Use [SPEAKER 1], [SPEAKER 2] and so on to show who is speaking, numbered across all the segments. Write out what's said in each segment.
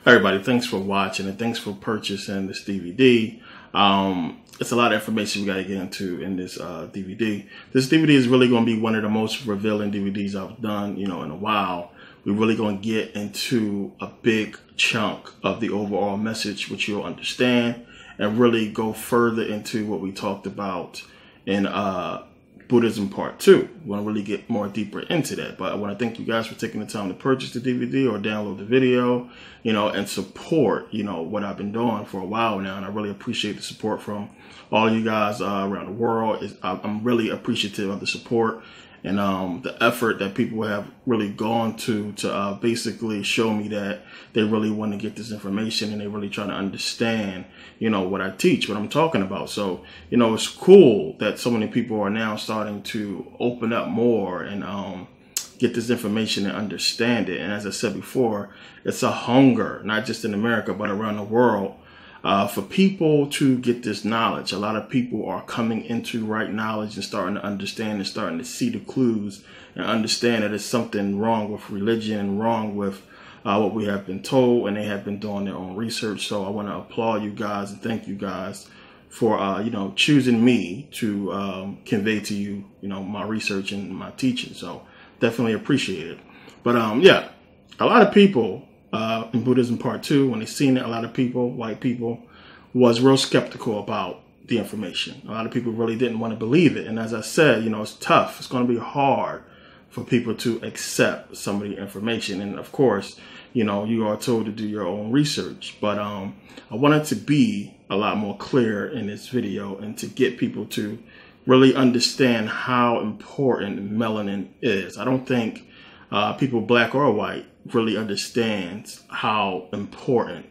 [SPEAKER 1] Everybody, thanks for watching and thanks for purchasing this DVD. It's a lot of information we got to get into in this DVD. This DVD is really going to be one of the most revealing DVDs I've done, in a while. We're really going to get into a big chunk of the overall message, which you'll understand, and really go further into what we talked about in Buddhism Part 2. We want to really get more deeper into that. But I want to thank you guys for taking the time to purchase the DVD or download the video, and support, what I've been doing for a while now. And I really appreciate the support from all of you guys around the world. I'm really appreciative of the support and the effort that people have really gone to basically show me that they really want to get this information and they really trying to understand, what I teach, what I'm talking about. So, it's cool that so many people are now starting to open up more and get this information and understand it. And as I said before, it's a hunger, not just in America, but around the world, for people to get this knowledge. A lot of people are coming into right knowledge and starting to understand and starting to see the clues and understand that there's something wrong with religion and wrong with what we have been told, and they have been doing their own research. So I want to applaud you guys and thank you guys for, choosing me to convey to you, my research and my teaching. So definitely appreciate it. But yeah, a lot of people in Buddhism Part 2, when they seen it, a lot of people, white people, was real skeptical about the information. A lot of people really didn't want to believe it. And as I said, it's tough. It's going to be hard for people to accept some of the information. And of course, you are told to do your own research. But I wanted to be a lot more clear in this video and to get people to really understand how important melanin is. I don't think people, black or white, really understands how important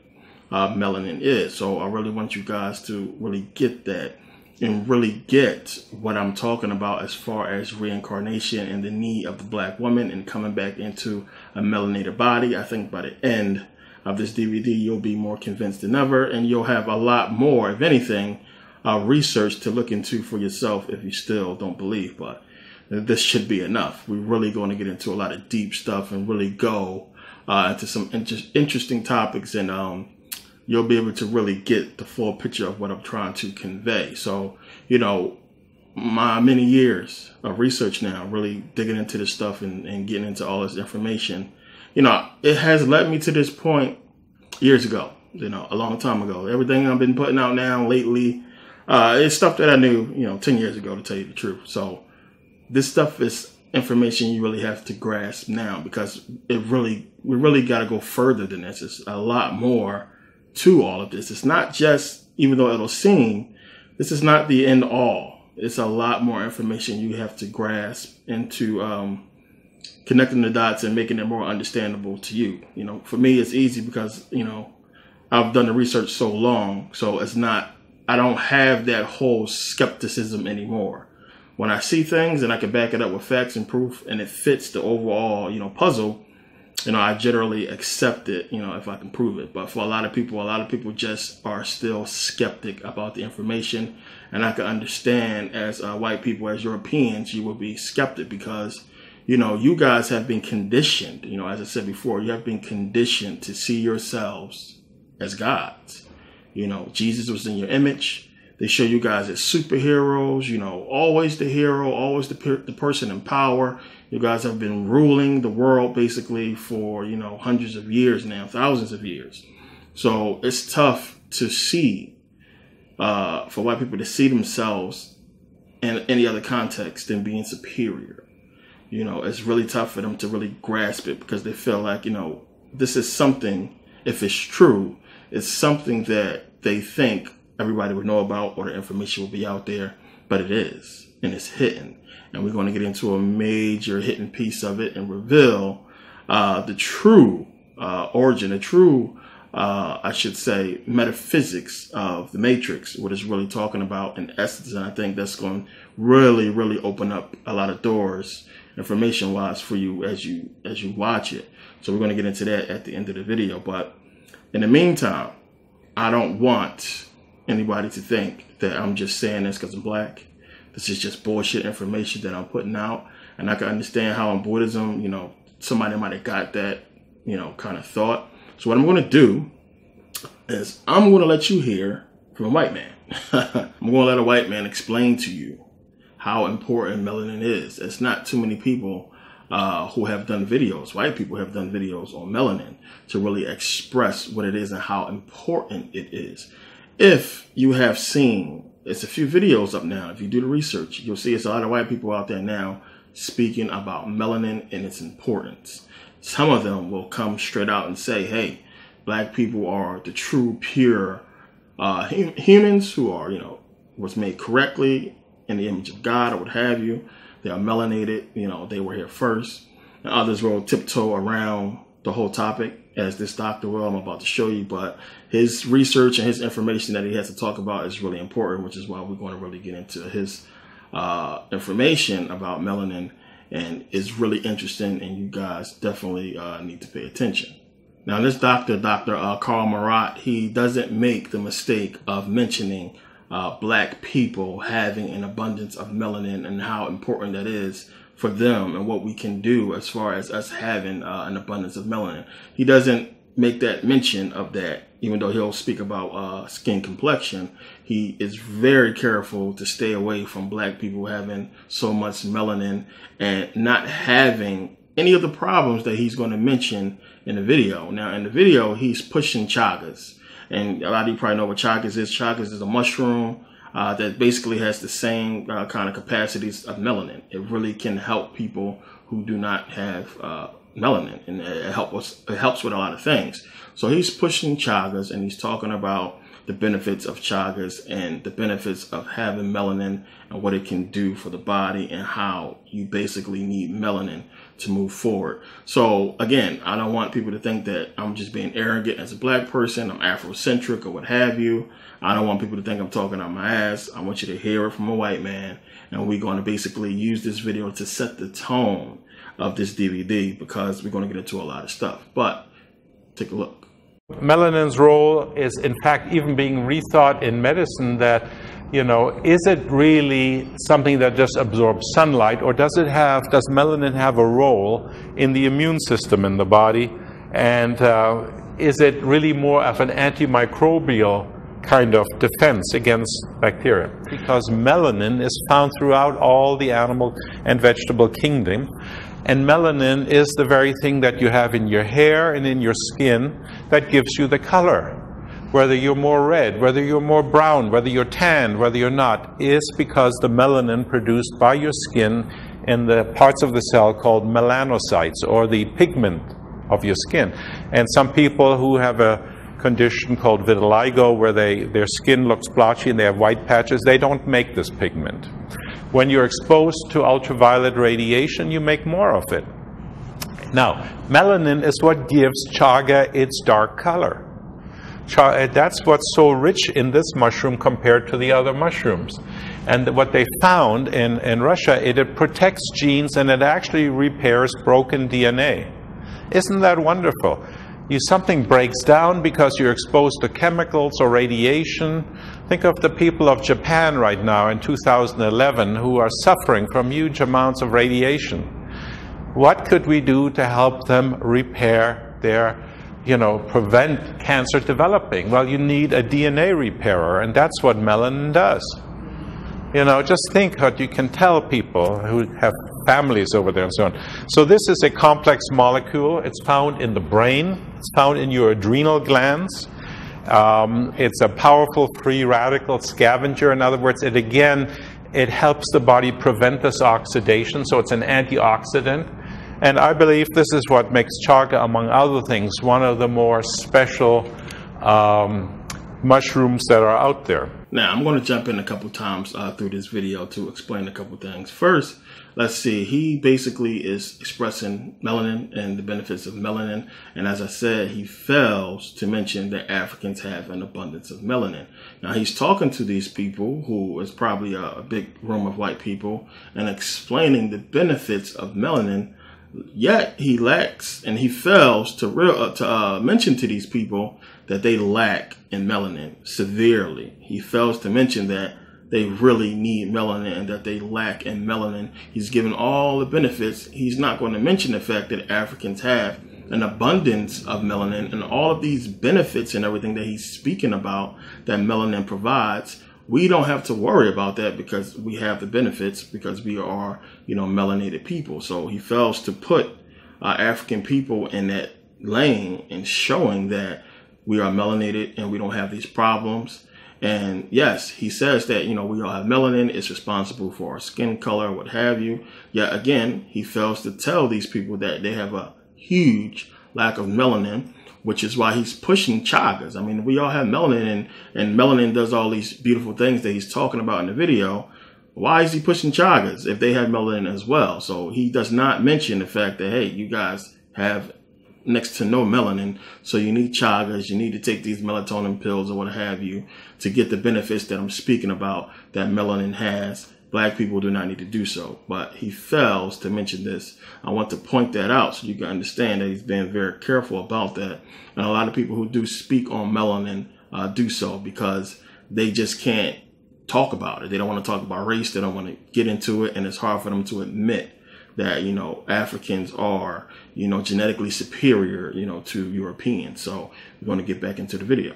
[SPEAKER 1] melanin is. So I really want you guys to really get that and really get what I'm talking about as far as reincarnation and the need of the black woman and coming back into a melanated body. I think by the end of this DVD, you'll be more convinced than ever, and you'll have a lot more, if anything, research to look into for yourself if you still don't believe. But this should be enough. We're really going to get into a lot of deep stuff and really go into some interesting topics, and you'll be able to really get the full picture of what I'm trying to convey. So, my many years of research now, really digging into this stuff and getting into all this information, it has led me to this point years ago, a long time ago. Everything I've been putting out now lately, it's stuff that I knew, 10 years ago, to tell you the truth. So this stuff is information you really have to grasp now, because we really got to go further than this. It's a lot more to all of this. It's not just, even though it'll seem, this is not the end all. It's a lot more information you have to grasp into connecting the dots and making it more understandable to you. For me, it's easy because, I've done the research so long. So it's not, I don't have that whole skepticism anymore. When I see things and I can back it up with facts and proof and it fits the overall, puzzle, I generally accept it, if I can prove it. But for a lot of people just are still skeptic about the information. And I can understand, as white people, as Europeans, you will be skeptic because, you guys have been conditioned, as I said before, you have been conditioned to see yourselves as gods. Jesus was in your image. They show you guys as superheroes, always the hero, always the person in power. You guys have been ruling the world basically for, hundreds of years now, thousands of years. So it's tough to see, for white people to see themselves in any other context than being superior. It's really tough for them to really grasp it because they feel like, this is something, if it's true, it's something that they think everybody would know about, or the information will be out there, but it is, and it's hidden. And we're going to get into a major hidden piece of it and reveal the true origin, the true, I should say, metaphysics of the Matrix, what it's really talking about in essence. And I think that's going to really, really open up a lot of doors, information-wise, for you as you watch it. So we're going to get into that at the end of the video. But in the meantime, I don't want anybody to think that I'm just saying this because I'm black. This is just bullshit information that I'm putting out. And I can understand how in Buddhism, somebody might have got that, kind of thought. So what I'm going to do is I'm going to let you hear from a white man. I'm going to let a white man explain to you how important melanin is. It's not too many people who have done videos, white people have done videos on melanin to really express what it is and how important it is. If you have seen, it's a few videos up now. If you do the research, you'll see it's a lot of white people out there now speaking about melanin and its importance. Some of them will come straight out and say, hey, black people are the true, pure humans who are, was made correctly in the image of God or what have you. They are melanated, they were here first. And others will tiptoe around the whole topic, as this doctor will, I'm about to show you. But his research and his information that he has to talk about is really important, which is why we're going to really get into his information about melanin. And it's really interesting, and you guys definitely need to pay attention. Now, this Dr. Carl Marat, he doesn't make the mistake of mentioning black people having an abundance of melanin and how important that is for them and what we can do as far as us having an abundance of melanin. He doesn't make that mention of that, even though he'll speak about skin complexion. He is very careful to stay away from black people having so much melanin and not having any of the problems that he's going to mention in the video. Now, in the video, he's pushing chagas. And a lot of you probably know what chagas is. Chagas is a mushroom that basically has the same kind of capacities of melanin. It really can help people who do not have melanin, and it helps with a lot of things. So he's pushing chagas, and he's talking about the benefits of chagas and the benefits of having melanin and what it can do for the body and how you basically need melanin to move forward. So again, I don't want people to think that I'm just being arrogant as a black person, I'm Afrocentric or what have you. I don't want people to think I'm talking out my ass. I want you to hear it from a white man, and we're going to basically use this video to set the tone of this DVD, because we're going to get into a lot of stuff. But take a look.
[SPEAKER 2] Melanin's role is, in fact, even being rethought in medicine, that, is it really something that just absorbs sunlight, or does melanin have a role in the immune system in the body? And is it really more of an antimicrobial kind of defense against bacteria? Because melanin is found throughout all the animal and vegetable kingdom. And melanin is the very thing that you have in your hair and in your skin that gives you the color. Whether you're more red, whether you're more brown, whether you're tan, whether you're not, is because the melanin produced by your skin in the parts of the cell called melanocytes, or the pigment of your skin. And some people who have a condition called vitiligo, where their skin looks blotchy and they have white patches, they don't make this pigment. When you're exposed to ultraviolet radiation, you make more of it. Now, melanin is what gives chaga its dark color. That's what's so rich in this mushroom compared to the other mushrooms. And what they found in Russia, it protects genes and it actually repairs broken DNA. Isn't that wonderful? Something breaks down because you're exposed to chemicals or radiation. Think of the people of Japan right now in 2011 who are suffering from huge amounts of radiation. What could we do to help them repair their, prevent cancer developing? Well, you need a DNA repairer, and that's what melanin does. Just think what you can tell people who have families over there and so on. So this is a complex molecule. It's found in the brain. It's found in your adrenal glands. It's a powerful free radical scavenger. In other words, it helps the body prevent this oxidation, so it's an antioxidant. And I believe this is what makes chaga, among other things, one of the more special mushrooms that are out there.
[SPEAKER 1] Now, I'm going to jump in a couple times through this video to explain a couple things. First, let's see. He basically is expressing melanin and the benefits of melanin. And as I said, he fails to mention that Africans have an abundance of melanin. Now, he's talking to these people, who is probably a big room of white people, and explaining the benefits of melanin. Yet he lacks, and he fails to mention to these people that they lack in melanin severely. He fails to mention that they really need melanin and that they lack in melanin. He's given all the benefits. He's not going to mention the fact that Africans have an abundance of melanin and all of these benefits and everything that he's speaking about that melanin provides, we don't have to worry about that because we have the benefits because we are, melanated people. So he fails to put African people in that lane and showing that we are melanated and we don't have these problems. And yes, he says that, we all have melanin. It's responsible for our skin color, what have you. Yet again, he fails to tell these people that they have a huge lack of melanin, which is why he's pushing chagas. I mean, we all have melanin and melanin does all these beautiful things that he's talking about in the video. Why is he pushing chagas if they have melanin as well? So he does not mention the fact that, hey, you guys have next to no melanin, so you need chagas, you need to take these melatonin pills or what have you to get the benefits that I'm speaking about that melanin has. Black people do not need to do so, but he fails to mention this. I want to point that out so you can understand that he's being very careful about that. And a lot of people who do speak on melanin do so because they just can't talk about it. They don't want to talk about race. They don't want to get into it, and it's hard for them to admit that, Africans are, genetically superior, to Europeans. So we're going to get back into the video.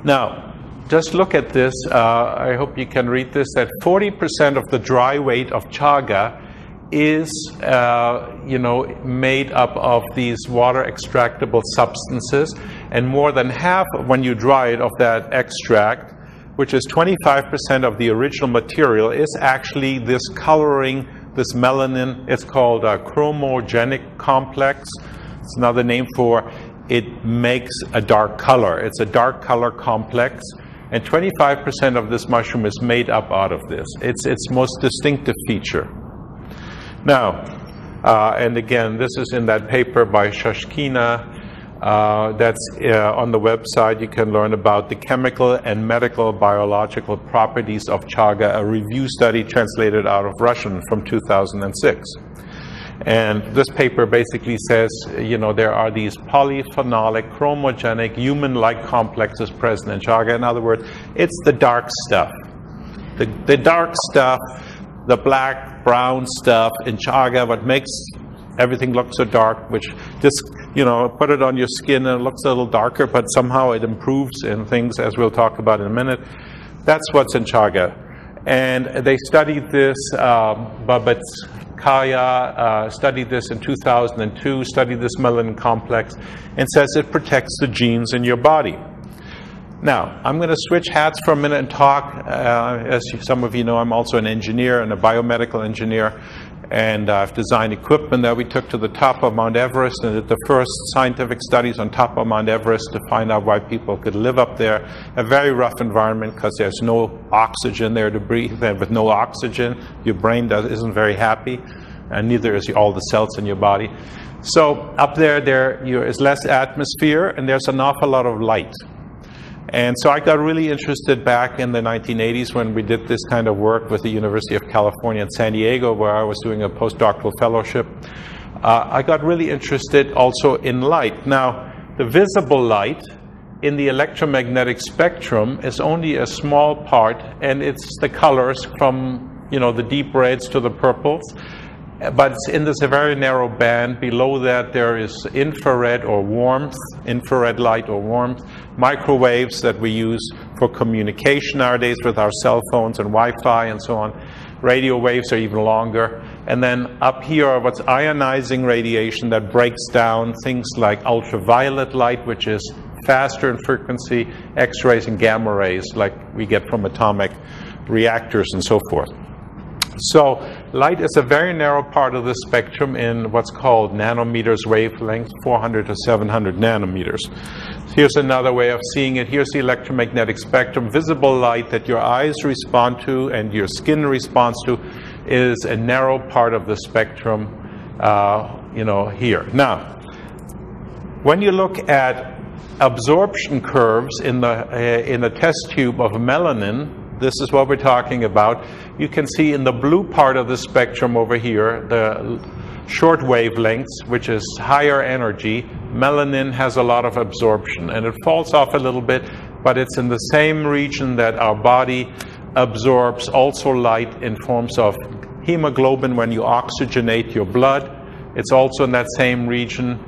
[SPEAKER 2] Now, just look at this. I hope you can read this, that 40% of the dry weight of chaga is, made up of these water extractable substances, and more than half, when you dry it, of that extract, which is 25% of the original material, is actually this coloring, this melanin. It's called a chromogenic complex. It's another name for it makes a dark color. It's a dark color complex, and 25% of this mushroom is made up out of this. It's its most distinctive feature. Now, and again, this is in that paper by Shashkina. That's on the website. You can learn about the chemical and medical biological properties of chaga, a review study translated out of Russian from 2006. And this paper basically says, there are these polyphenolic, chromogenic, human-like complexes present in chaga. In other words, it's the dark stuff. The dark stuff, the black, brown stuff in chaga, what makes everything look so dark, which just, put it on your skin and it looks a little darker, but somehow it improves in things, as we'll talk about in a minute. That's what's in chaga. And they studied this, Babetskaya studied this in 2002, studied this melanin complex, and says it protects the genes in your body. Now, I'm going to switch hats for a minute and talk. As some of you know, I'm also an engineer and a biomedical engineer. And I've designed equipment that we took to the top of Mount Everest and did the first scientific studies on top of Mount Everest to find out why people could live up there. A very rough environment because there's no oxygen there to breathe. And with no oxygen, your brain isn't very happy, and neither is all the cells in your body. So up there is less atmosphere, and there's an awful lot of light. And so I got really interested back in the 1980s when we did this kind of work with the University of California in San Diego, where I was doing a postdoctoral fellowship. I got really interested also in light. Now, the visible light in the electromagnetic spectrum is only a small part, and it's the colors from, the deep reds to the purples. But it's in this very narrow band. Below that there is infrared or warmth, infrared light or warmth, microwaves that we use for communication nowadays with our cell phones and Wi-Fi and so on. Radio waves are even longer. And then up here are what's ionizing radiation that breaks down things like ultraviolet light, which is faster in frequency, X-rays and gamma rays like we get from atomic reactors and so forth. So light is a very narrow part of the spectrum in what's called nanometers wavelength, 400 to 700 nanometers. Here's another way of seeing it. Here's the electromagnetic spectrum. Visible light that your eyes respond to and your skin responds to is a narrow part of the spectrum, here. Now, when you look at absorption curves in the test tube of melanin, this is what we're talking about. You can see in the blue part of the spectrum over here, the short wavelengths, which is higher energy, melanin has a lot of absorption, and it falls off a little bit, but it's in the same region that our body absorbs also light in forms of hemoglobin when you oxygenate your blood, It's also in that same region.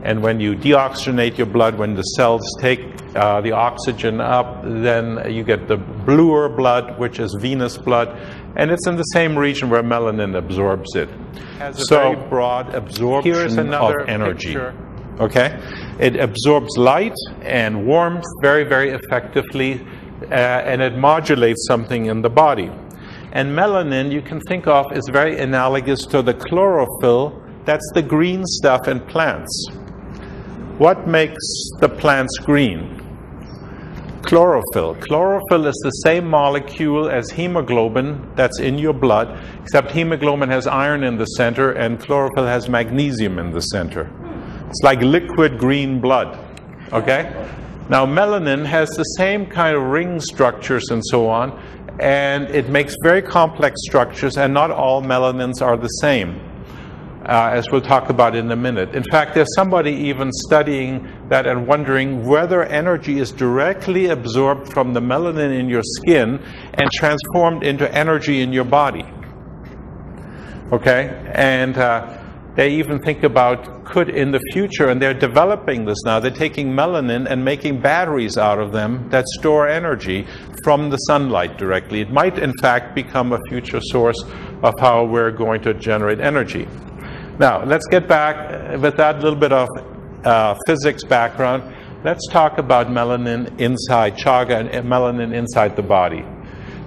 [SPEAKER 2] And when you deoxygenate your blood, when the cells take the oxygen up, then you get the bluer blood, which is venous blood, and it's in the same region where melanin absorbs it. It has a very broad absorption of energy. Picture. Okay, it absorbs light and warmth very, very effectively, and it modulates something in the body. And melanin, you can think of, is very analogous to the chlorophyll. That's the green stuff in plants. What makes the plants green? Chlorophyll. Chlorophyll is the same molecule as hemoglobin that's in your blood, except hemoglobin has iron in the center and chlorophyll has magnesium in the center. It's like liquid green blood, okay? Now melanin has the same kind of ring structures and so on, and it makes very complex structures, and not all melanins are the same. As we'll talk about in a minute. In fact, there's somebody even studying that and wondering whether energy is directly absorbed from the melanin in your skin and transformed into energy in your body. Okay? And they even think about could in the future, and they're developing this now, they're taking melanin and making batteries out of them that store energy from the sunlight directly. It might, in fact, become a future source of how we're going to generate energy. Now, let's get back with that little bit of physics background. Let's talk about melanin inside chaga and melanin inside the body.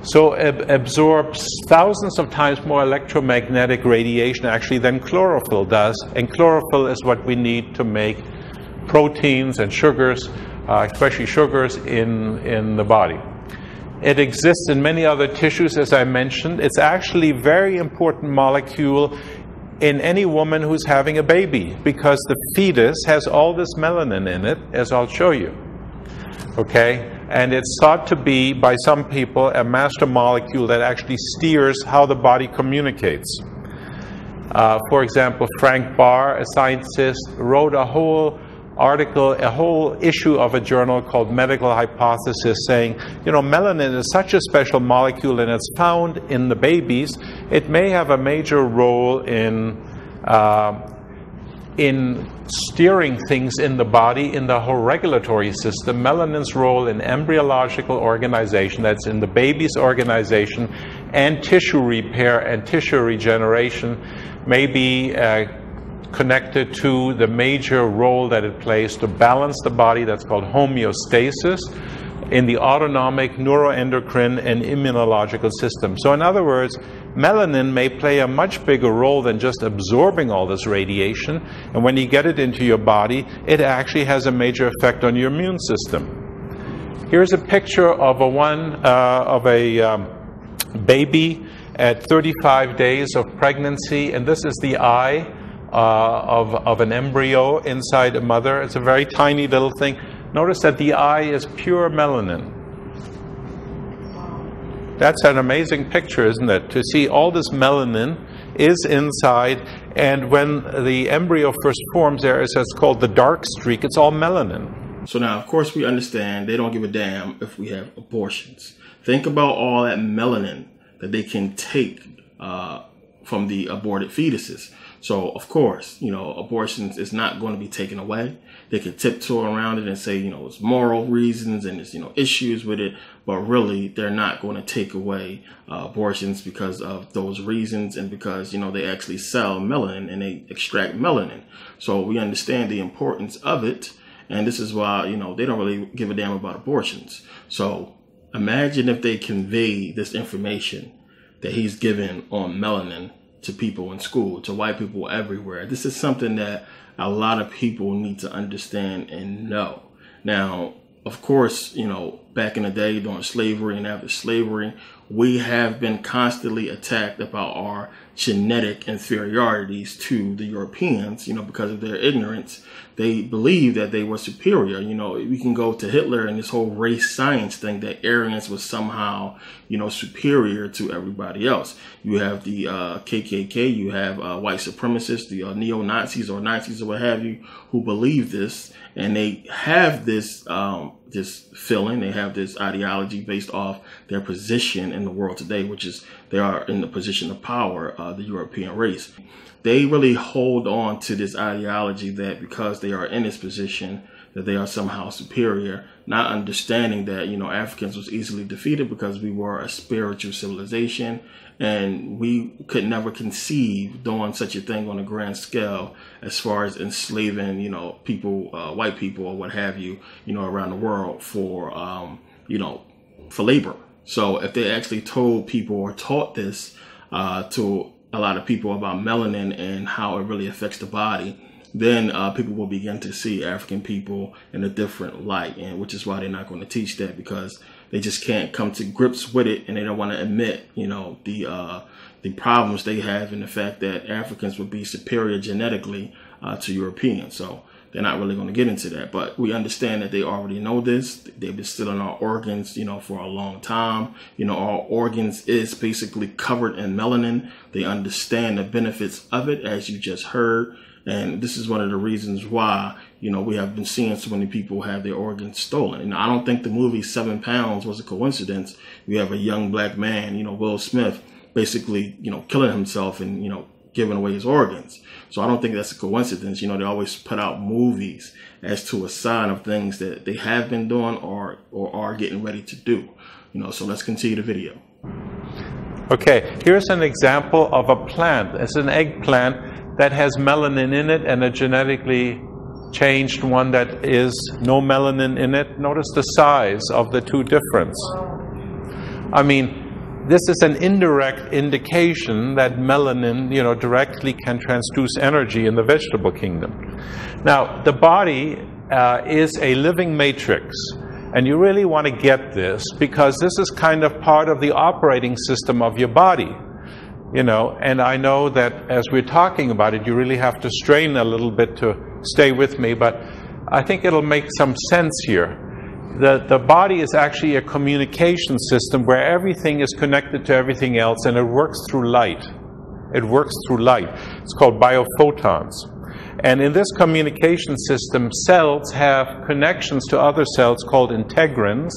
[SPEAKER 2] So it absorbs thousands of times more electromagnetic radiation actually than chlorophyll does. And chlorophyll is what we need to make proteins and sugars, especially sugars in the body. It exists in many other tissues, as I mentioned. It's actually a very important molecule in any woman who's having a baby, because the fetus has all this melanin in it, as I'll show you. Okay? And it's thought to be, by some people, a master molecule that actually steers how the body communicates. For example, Frank Barr, a scientist, wrote a whole article, a whole issue of a journal called Medical Hypothesis, saying, you know, melanin is such a special molecule and it's found in the babies, it may have a major role in steering things in the body, in the whole regulatory system. Melanin's role in embryological organization, that's in the baby's organization, and tissue repair and tissue regeneration may be connected to the major role that it plays to balance the body, that's called homeostasis, in the autonomic, neuroendocrine, and immunological system. So in other words, melanin may play a much bigger role than just absorbing all this radiation, and when you get it into your body, it actually has a major effect on your immune system. Here's a picture of a baby at 35 days of pregnancy, and this is the eye of an embryo inside a mother. It's a very tiny little thing. Notice that the eye is pure melanin. That's an amazing picture, isn't it? To see all this melanin is inside, and when the embryo first forms, there is what's called the dark streak. It's all melanin.
[SPEAKER 1] So now, of course, we understand they don't give a damn if we have abortions. Think about all that melanin that they can take from the aborted fetuses. So, of course, you know, abortions is not going to be taken away. They can tiptoe around it and say, you know, it's moral reasons and it's, you know, issues with it. But really, they're not going to take away abortions because of those reasons and because, you know, they actually sell melanin and they extract melanin. So we understand the importance of it. And this is why, you know, they don't really give a damn about abortions. So imagine if they convey this information that he's given on melanin to people in school, to white people everywhere. This is something that a lot of people need to understand and know. Now, of course, you know, back in the day during slavery and after slavery, we have been constantly attacked about our genetic inferiorities to the Europeans, you know, because of their ignorance. They believed that they were superior. You know, we can go to Hitler and this whole race science thing that Aryans was somehow, you know, superior to everybody else. You have the KKK, you have white supremacists, the neo-Nazis or Nazis or what have you, who believe this, and they have this this feeling. They have this ideology based off their position in the world today, which is they are in the position of power, the European race. They really hold on to this ideology that because they are in this position, that they are somehow superior, not understanding that, Africans was easily defeated because we were a spiritual civilization, and we could never conceive doing such a thing on a grand scale as far as enslaving, people, white people or what have you, around the world for labor. So if they actually told people or taught this to a lot of people about melanin and how it really affects the body, then people will begin to see African people in a different light, and which is why they're not going to teach that, because they just can't come to grips with it, and they don't want to admit, the problems they have in the fact that Africans would be superior genetically to Europeans. So they're not really going to get into that, but we understand that they already know this. They've been stealing our organs, for a long time. Our organs is basically covered in melanin. They understand the benefits of it, as you just heard. And this is one of the reasons why, we have been seeing so many people have their organs stolen. And I don't think the movie 7 Pounds was a coincidence. We have a young black man, Will Smith, basically, killing himself and, giving away his organs. So I don't think that's a coincidence. They always put out movies as to a sign of things that they have been doing or are getting ready to do. So let's continue the video.
[SPEAKER 2] Okay, here's an example of a plant. It's an eggplant that has melanin in it, and a genetically changed one that is no melanin in it. Notice the size of the two difference. I mean, this is an indirect indication that melanin, directly can transduce energy in the vegetable kingdom. Now, the body is a living matrix, and you really want to get this, because this is kind of part of the operating system of your body. And I know that as we're talking about it, you really have to strain a little bit to stay with me, but I think it'll make some sense here. The body is actually a communication system where everything is connected to everything else, and it works through light. It works through light. It's called biophotons. And in this communication system, cells have connections to other cells called integrins,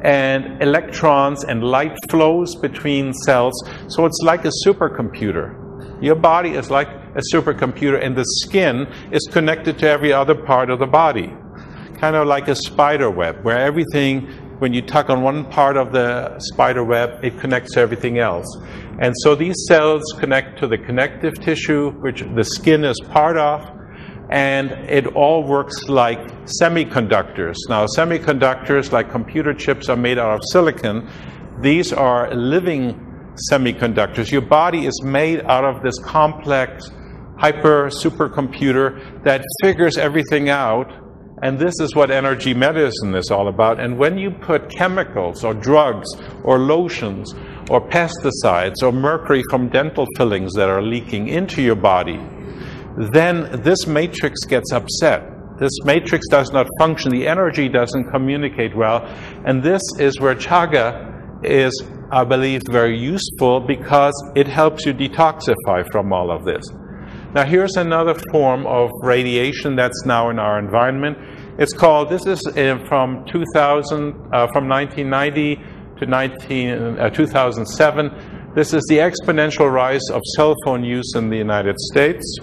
[SPEAKER 2] and electrons and light flows between cells. So it's like a supercomputer. Your body is like a supercomputer, and the skin is connected to every other part of the body. Kind of like a spider web, where everything, when you tug on one part of the spider web, it connects to everything else. And so these cells connect to the connective tissue, which the skin is part of, and it all works like semiconductors. Now, semiconductors, like computer chips, are made out of silicon. These are living semiconductors. Your body is made out of this complex supercomputer that figures everything out, and this is what energy medicine is all about. And when you put chemicals or drugs or lotions or pesticides or mercury from dental fillings that are leaking into your body, then this matrix gets upset. This matrix does not function. The energy doesn't communicate well. And this is where chaga is, I believe, very useful, because it helps you detoxify from all of this. Now, here's another form of radiation that's now in our environment. It's called, this is from 1990 to 2007. This is the exponential rise of cell phone use in the United States.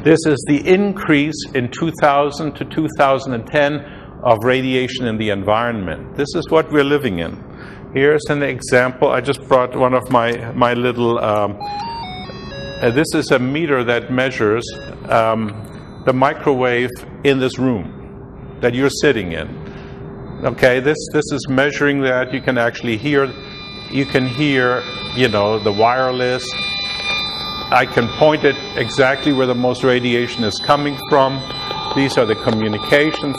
[SPEAKER 2] This is the increase in 2000 to 2010 of radiation in the environment. This is what we're living in. Here's an example. I just brought one of my little, this is a meter that measures the microwave in this room that you're sitting in. Okay, this is measuring that. You can actually hear, the wireless. I can point it exactly where the most radiation is coming from. These are the communications.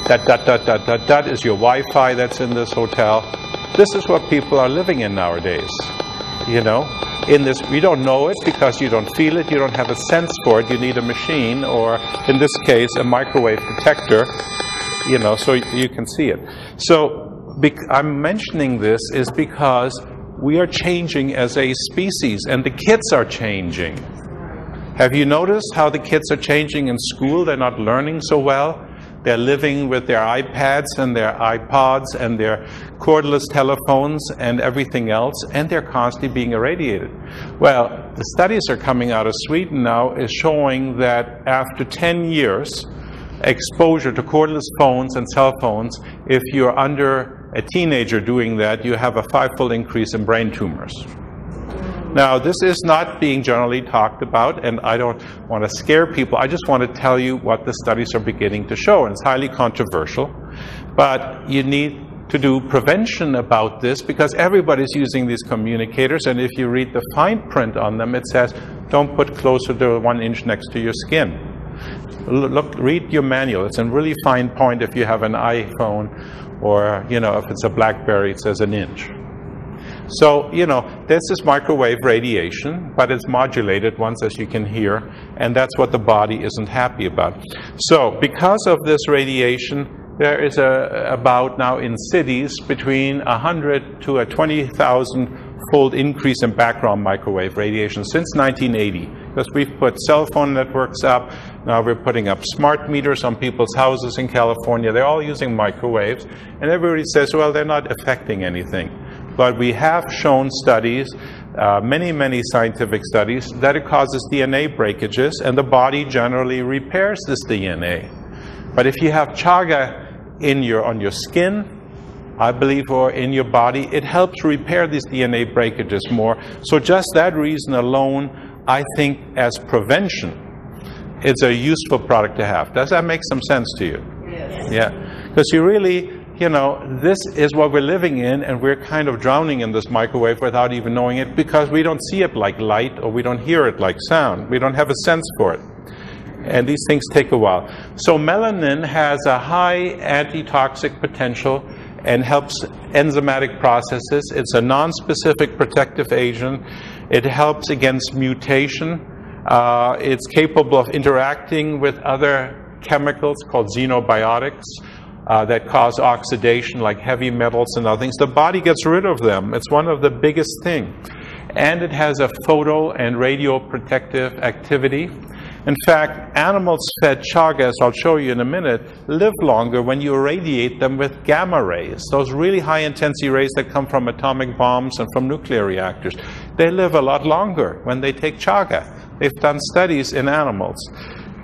[SPEAKER 2] That is your Wi-Fi that's in this hotel. This is what people are living in nowadays. In this, we don't know it because you don't feel it, you don't have a sense for it. You need a machine, or in this case, a microwave detector, so you can see it. So I'm mentioning this is because we are changing as a species, and the kids are changing. Have you noticed how the kids are changing in school? They're not learning so well. They're living with their iPads and their iPods and their cordless telephones and everything else, and they're constantly being irradiated. Well, the studies are coming out of Sweden now is showing that after 10 years, exposure to cordless phones and cell phones, if you're under a teenager doing that, you have a 5-fold increase in brain tumors. Now, this is not being generally talked about, and I don't want to scare people. I just want to tell you what the studies are beginning to show, and it's highly controversial. But you need to do prevention about this because everybody's using these communicators, and if you read the fine print on them, it says, don't put closer to 1 inch next to your skin. Look, read your manual. It's a really fine point if you have an iPhone or, if it's a BlackBerry, it says 1 inch. So, this is microwave radiation, but it's modulated once, as you can hear, and that's what the body isn't happy about. So, because of this radiation, there is about now in cities between 100 to a 20,000-fold increase in background microwave radiation since 1980. Because we've put cell phone networks up, now we're putting up smart meters on people's houses in California. They're all using microwaves, and everybody says, well, they're not affecting anything. But we have shown studies, many scientific studies, that it causes DNA breakages, and the body generally repairs this DNA. But if you have chaga on your skin, I believe, or in your body, it helps repair these DNA breakages more. So just that reason alone, I think as prevention, it's a useful product to have. Does that make some sense to you? Yes. Yeah. Because you really, this is what we're living in, and we're kind of drowning in this microwave without even knowing it because we don't see it like light or we don't hear it like sound. We don't have a sense for it. And these things take a while. So melanin has a high antitoxic potential and helps enzymatic processes. It's a non-specific protective agent. It helps against mutation. It's capable of interacting with other chemicals called xenobiotics that cause oxidation, like heavy metals and other things. The body gets rid of them. It's one of the biggest things. And it has a photo and radioprotective activity. In fact, animals fed chaga, as I'll show you in a minute, live longer when you irradiate them with gamma rays, those really high-intensity rays that come from atomic bombs and from nuclear reactors. They live a lot longer when they take chaga. They've done studies in animals.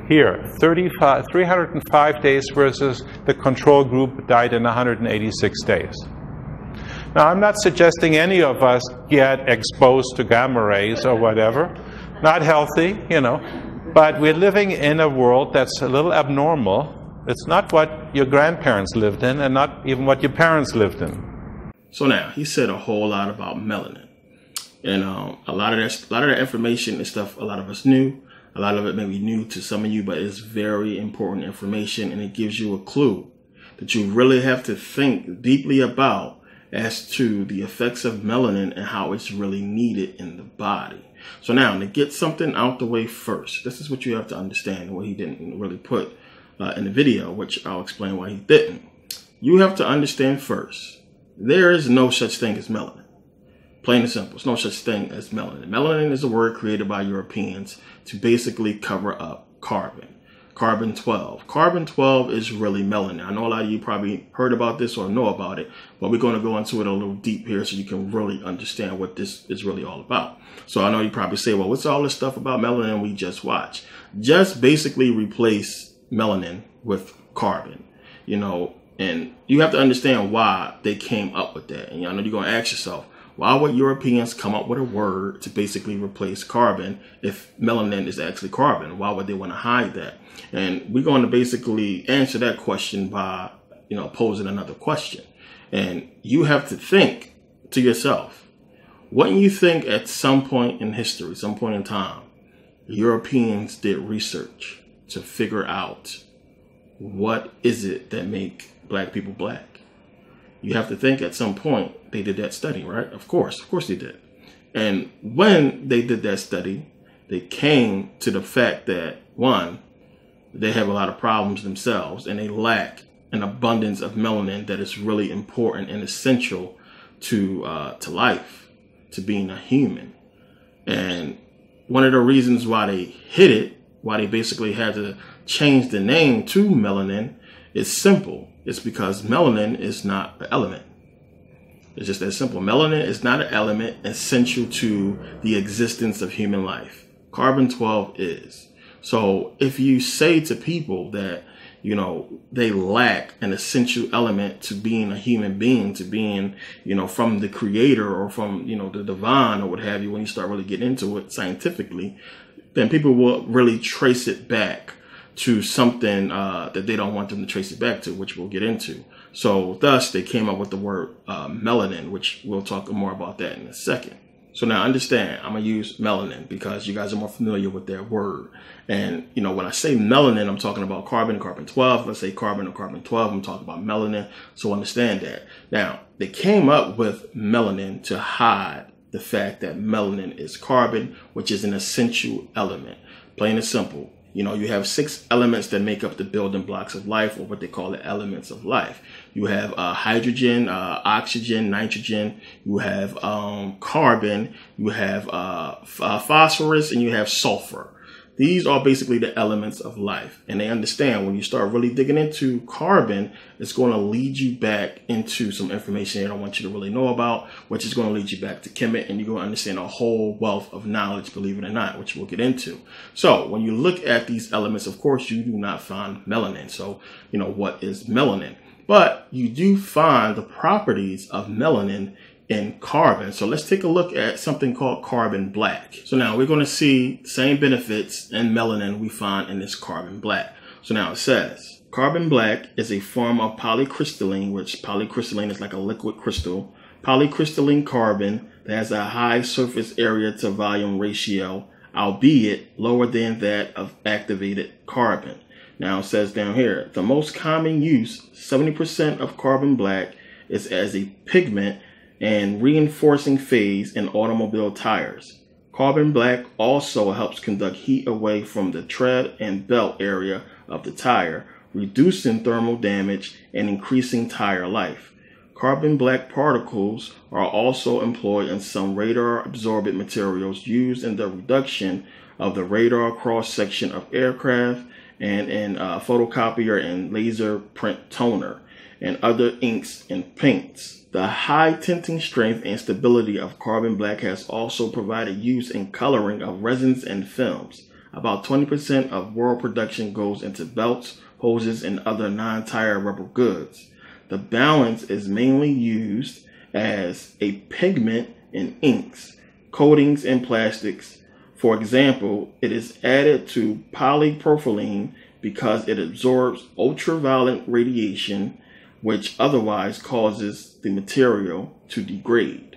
[SPEAKER 2] Here, 305 days versus the control group died in 186 days. Now, I'm not suggesting any of us get exposed to gamma rays or whatever. Not healthy, But we're living in a world that's a little abnormal. It's not what your grandparents lived in and not even what your parents lived in.
[SPEAKER 1] So now, he said a whole lot about melanin. And a lot of that information and stuff a lot of us knew. A lot of it may be new to some of you, but it's very important information, and it gives you a clue that you really have to think deeply about as to the effects of melanin and how it's really needed in the body. So now, to get something out the way first, this is what you have to understand, what he didn't really put in the video, which I'll explain why he didn't. You have to understand first, there is no such thing as melanin. Plain and simple, there's no such thing as melanin. Melanin is a word created by Europeans to basically cover up carbon. Carbon-12. Carbon-12 is really melanin. I know a lot of you probably heard about this or know about it, but we're going to go into it a little deep here so you can really understand what this is really all about. So I know you probably say, well, what's all this stuff about melanin we just watched? Just basically replace melanin with carbon, and you have to understand why they came up with that. And I know you're going to ask yourself, why would Europeans come up with a word to basically replace carbon if melanin is actually carbon? Why would they want to hide that? And we're going to basically answer that question by, posing another question. And you have to think to yourself, wouldn't you think at some point in history, some point in time, Europeans did research to figure out what is it that make black people black? You have to think at some point they did that study, right? Of course they did. And when they did that study, they came to the fact that, one, they have a lot of problems themselves and they lack an abundance of melanin that is really important and essential to life, to being a human. And one of the reasons why they hid it, why they basically had to change the name to melanin, It's simple. It's because melanin is not an element. It's just that simple. Melanin is not an element essential to the existence of human life. Carbon-12 is. So if you say to people that, you know, they lack an essential element to being a human being, to being, you know, from the creator or from, you know, the divine or what have you, when you start really getting into it scientifically, then people will really trace it back to something that they don't want them to trace it back to, which we'll get into. So thus they came up with the word melanin, which we'll talk more about that in a second. So now understand, I'm going to use melanin because you guys are more familiar with that word. And, you know, when I say melanin, I'm talking about carbon, carbon-12. If I say carbon or carbon-12, I'm talking about melanin. So understand that. Now, they came up with melanin to hide the fact that melanin is carbon, which is an essential element. Plain and simple. You know, you have 6 elements that make up the building blocks of life, or what they call the elements of life. You have hydrogen, oxygen, nitrogen. You have carbon. You have phosphorus, and you have sulfur. These are basically the elements of life. And they understand when you start really digging into carbon, it's going to lead you back into some information they don't want you to really know about, which is going to lead you back to Kemet, and you're going to understand a whole wealth of knowledge, believe it or not, which we'll get into. So when you look at these elements, of course, you do not find melanin. So, you know, what is melanin? But you do find the properties of melanin in carbon. So let's take a look at something called carbon black. So now we're going to see the same benefits in melanin we find in this carbon black. So now it says carbon black is a form of polycrystalline, which polycrystalline is like a liquid crystal, polycrystalline carbon that has a high surface area to volume ratio, albeit lower than that of activated carbon. Now it says down here, the most common use, 70% of carbon black, is as a pigment and reinforcing phase in automobile tires. Carbon black also helps conduct heat away from the tread and belt area of the tire, reducing thermal damage and increasing tire life. Carbon black particles are also employed in some radar absorbent materials used in the reduction of the radar cross section of aircraft and in photocopier and laser print toner and other inks and paints. The high tinting strength and stability of carbon black has also provided use in coloring of resins and films. About 20% of world production goes into belts, hoses, and other non-tire rubber goods. The balance is mainly used as a pigment in inks, coatings, and plastics. For example, it is added to polypropylene because it absorbs ultraviolet radiation, which otherwise causes the material to degrade.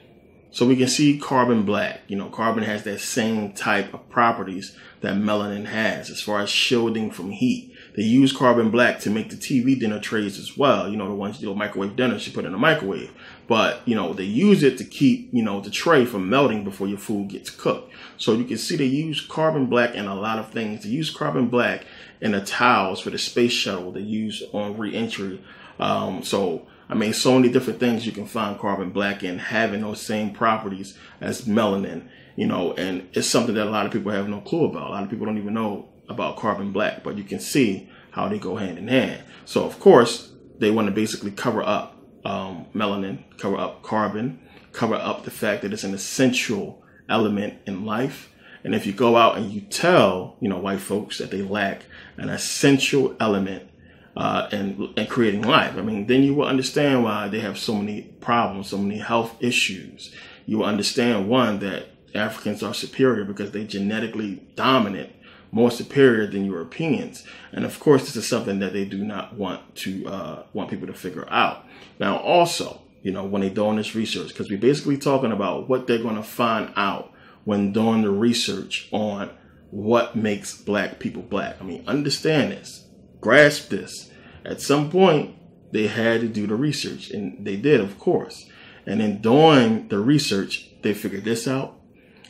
[SPEAKER 1] So we can see carbon black. You know, carbon has that same type of properties that melanin has as far as shielding from heat. They use carbon black to make the TV dinner trays as well. You know, the ones you do microwave dinners, you put in the microwave. But, you know, they use it to keep, you know, the tray from melting before your food gets cooked. So you can see they use carbon black in a lot of things. They use carbon black in the towels for the space shuttle they use on re-entry. So many different things you can find carbon black in, having those same properties as melanin, you know, and it's something that a lot of people have no clue about. A lot of people don't even know about carbon black, but you can see how they go hand in hand. So of course they want to basically cover up melanin, cover up carbon, cover up the fact that it's an essential element in life. And if you go out and you tell, you know, white folks that they lack an essential element and creating life, I mean, then you will understand why they have so many problems, so many health issues. You will understand, one, that Africans are superior because they're genetically dominant, more superior than Europeans. And of course, this is something that they do not want people to figure out. Now, also, you know, when they're doing this research, because we're basically talking about what they're going to find out when doing the research on what makes black people black. I mean, understand this, grasp this. At some point, they had to do the research, and they did, of course. And in doing the research, they figured this out,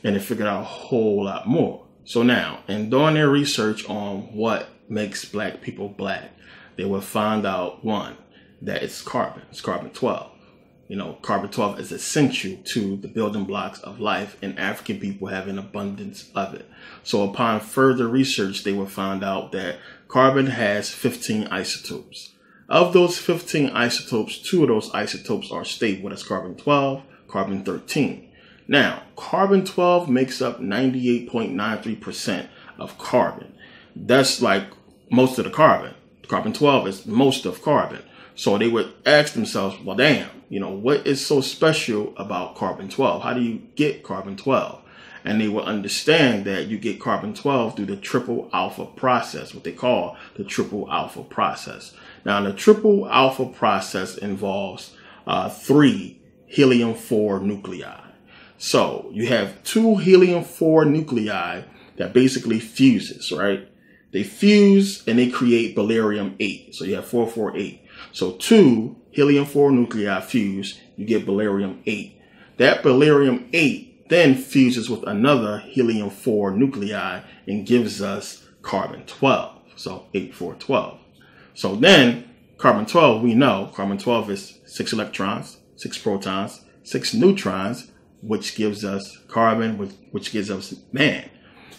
[SPEAKER 1] and they figured out a whole lot more. So now, in doing their research on what makes black people black, they will find out, one, that it's carbon. It's carbon-12. You know, carbon-12 is essential to the building blocks of life, and African people have an abundance of it. So upon further research, they will find out that carbon has 15 isotopes. Of those 15 isotopes, 2 of those isotopes are stable. That's carbon-12, carbon-13. Now, carbon-12 makes up 98.93% of carbon. That's like most of the carbon. Carbon-12 is most of carbon. So they would ask themselves, well, damn, what is so special about carbon-12? How do you get carbon-12? And they will understand that you get carbon-12 through the triple alpha process, what they call the triple alpha process. Now, the triple alpha process involves 3 helium-4 nuclei. So you have 2 helium-4 nuclei that basically fuses, right? They fuse and they create barium-8. So you have 448. So 2 helium-4 nuclei fuse, you get barium-8. That barium-8 then fuses with another helium-4 nuclei and gives us carbon-12. So 8, 4, 12. So then carbon-12, we know carbon-12 is 6 electrons, 6 protons, 6 neutrons, which gives us carbon, which gives us man.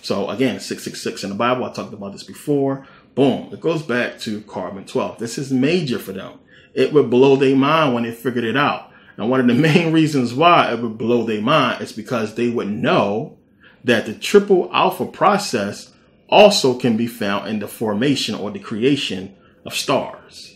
[SPEAKER 1] So again, 666 in the Bible. I talked about this before. Boom. It goes back to carbon-12. This is major for them. It would blow their mind when they figured it out. And one of the main reasons why it would blow their mind is because they would know that the triple alpha process also can be found in the formation or the creation of stars.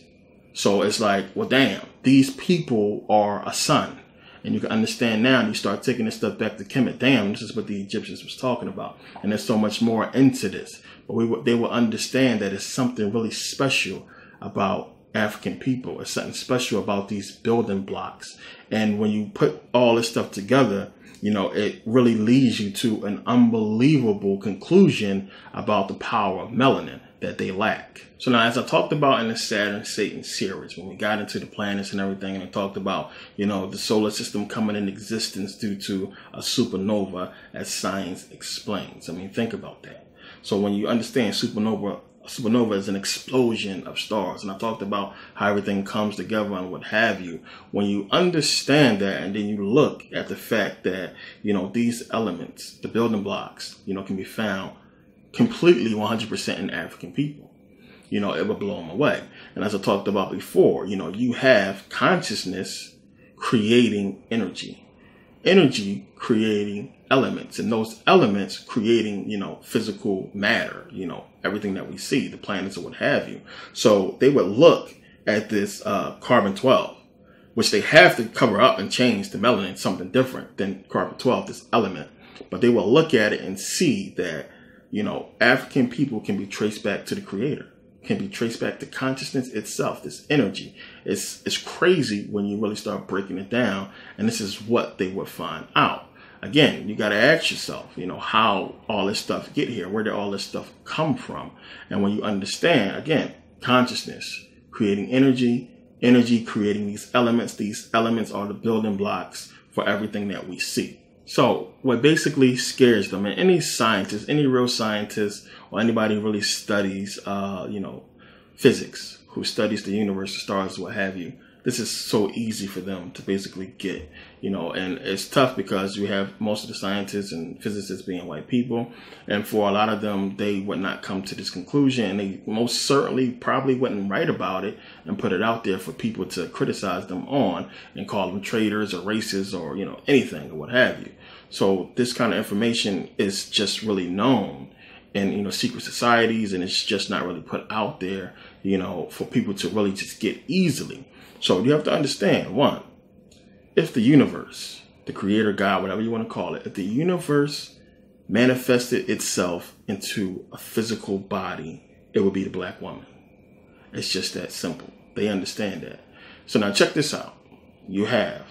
[SPEAKER 1] So it's like, well, damn, these people are a sun. And you can understand now, and you start taking this stuff back to Kemet. Damn, this is what the Egyptians was talking about. And there's so much more into this. But they will understand that it's something really special about African people. It's something special about these building blocks. And when you put all this stuff together, it really leads you to an unbelievable conclusion about the power of melanin that they lack. So now, as I talked about in the Saturn Satan series, when we got into the planets and everything, and I talked about, the solar system coming in existence due to a supernova, as science explains. I mean, think about that. So when you understand supernova is an explosion of stars, and I talked about how everything comes together and what have you. When you understand that, and then you look at the fact that, these elements, the building blocks, can be found completely 100% in African people, it would blow them away. And as I talked about before, you have consciousness creating energy, energy creating elements, and those elements creating, physical matter, everything that we see, the planets or what have you. So they would look at this carbon-12, which they have to cover up and change the melanin, something different than carbon-12, this element. But they will look at it and see that, African people can be traced back to the creator, can be traced back to consciousness itself, this energy. It's crazy when you really start breaking it down. And this is what they would find out. Again, you got to ask yourself, how all this stuff get here? Where did all this stuff come from? And when you understand, again, consciousness creating energy, energy creating these elements are the building blocks for everything that we see. So what basically scares them, and any scientist, any real scientist, or anybody who really studies, physics, who studies the universe, the stars, what have you, this is so easy for them to basically get, and it's tough because you have most of the scientists and physicists being white people. And for a lot of them, they would not come to this conclusion, and they most certainly probably wouldn't write about it and put it out there for people to criticize them on and call them traitors or racist or, anything or what have you. So this kind of information is just really known in, secret societies, and it's just not really put out there, for people to really just get easily. So you have to understand, one, if the universe, the creator, God, whatever you want to call it, if the universe manifested itself into a physical body, it would be the black woman. It's just that simple. They understand that. So now check this out. You have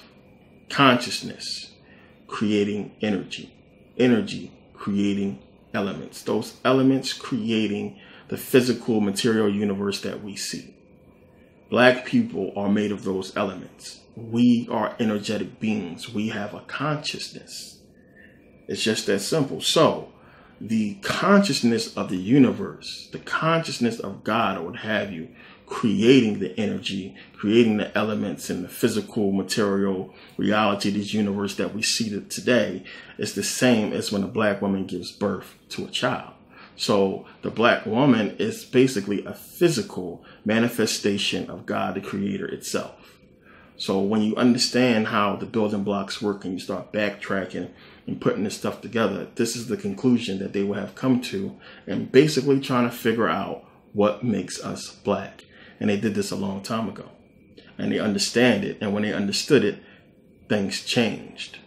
[SPEAKER 1] consciousness creating energy, energy creating elements, those elements creating the physical material universe that we see. Black people are made of those elements. We are energetic beings. We have a consciousness. It's just that simple. So the consciousness of the universe, the consciousness of God or what have you, creating the energy, creating the elements and the physical material reality of this universe that we see today is the same as when a black woman gives birth to a child. So the black woman is basically a physical manifestation of God, the creator itself. So when you understand how the building blocks work and you start backtracking and putting this stuff together, this is the conclusion that they will have come to, and basically trying to figure out what makes us black. And they did this a long time ago, and they understand it. And when they understood it, things changed,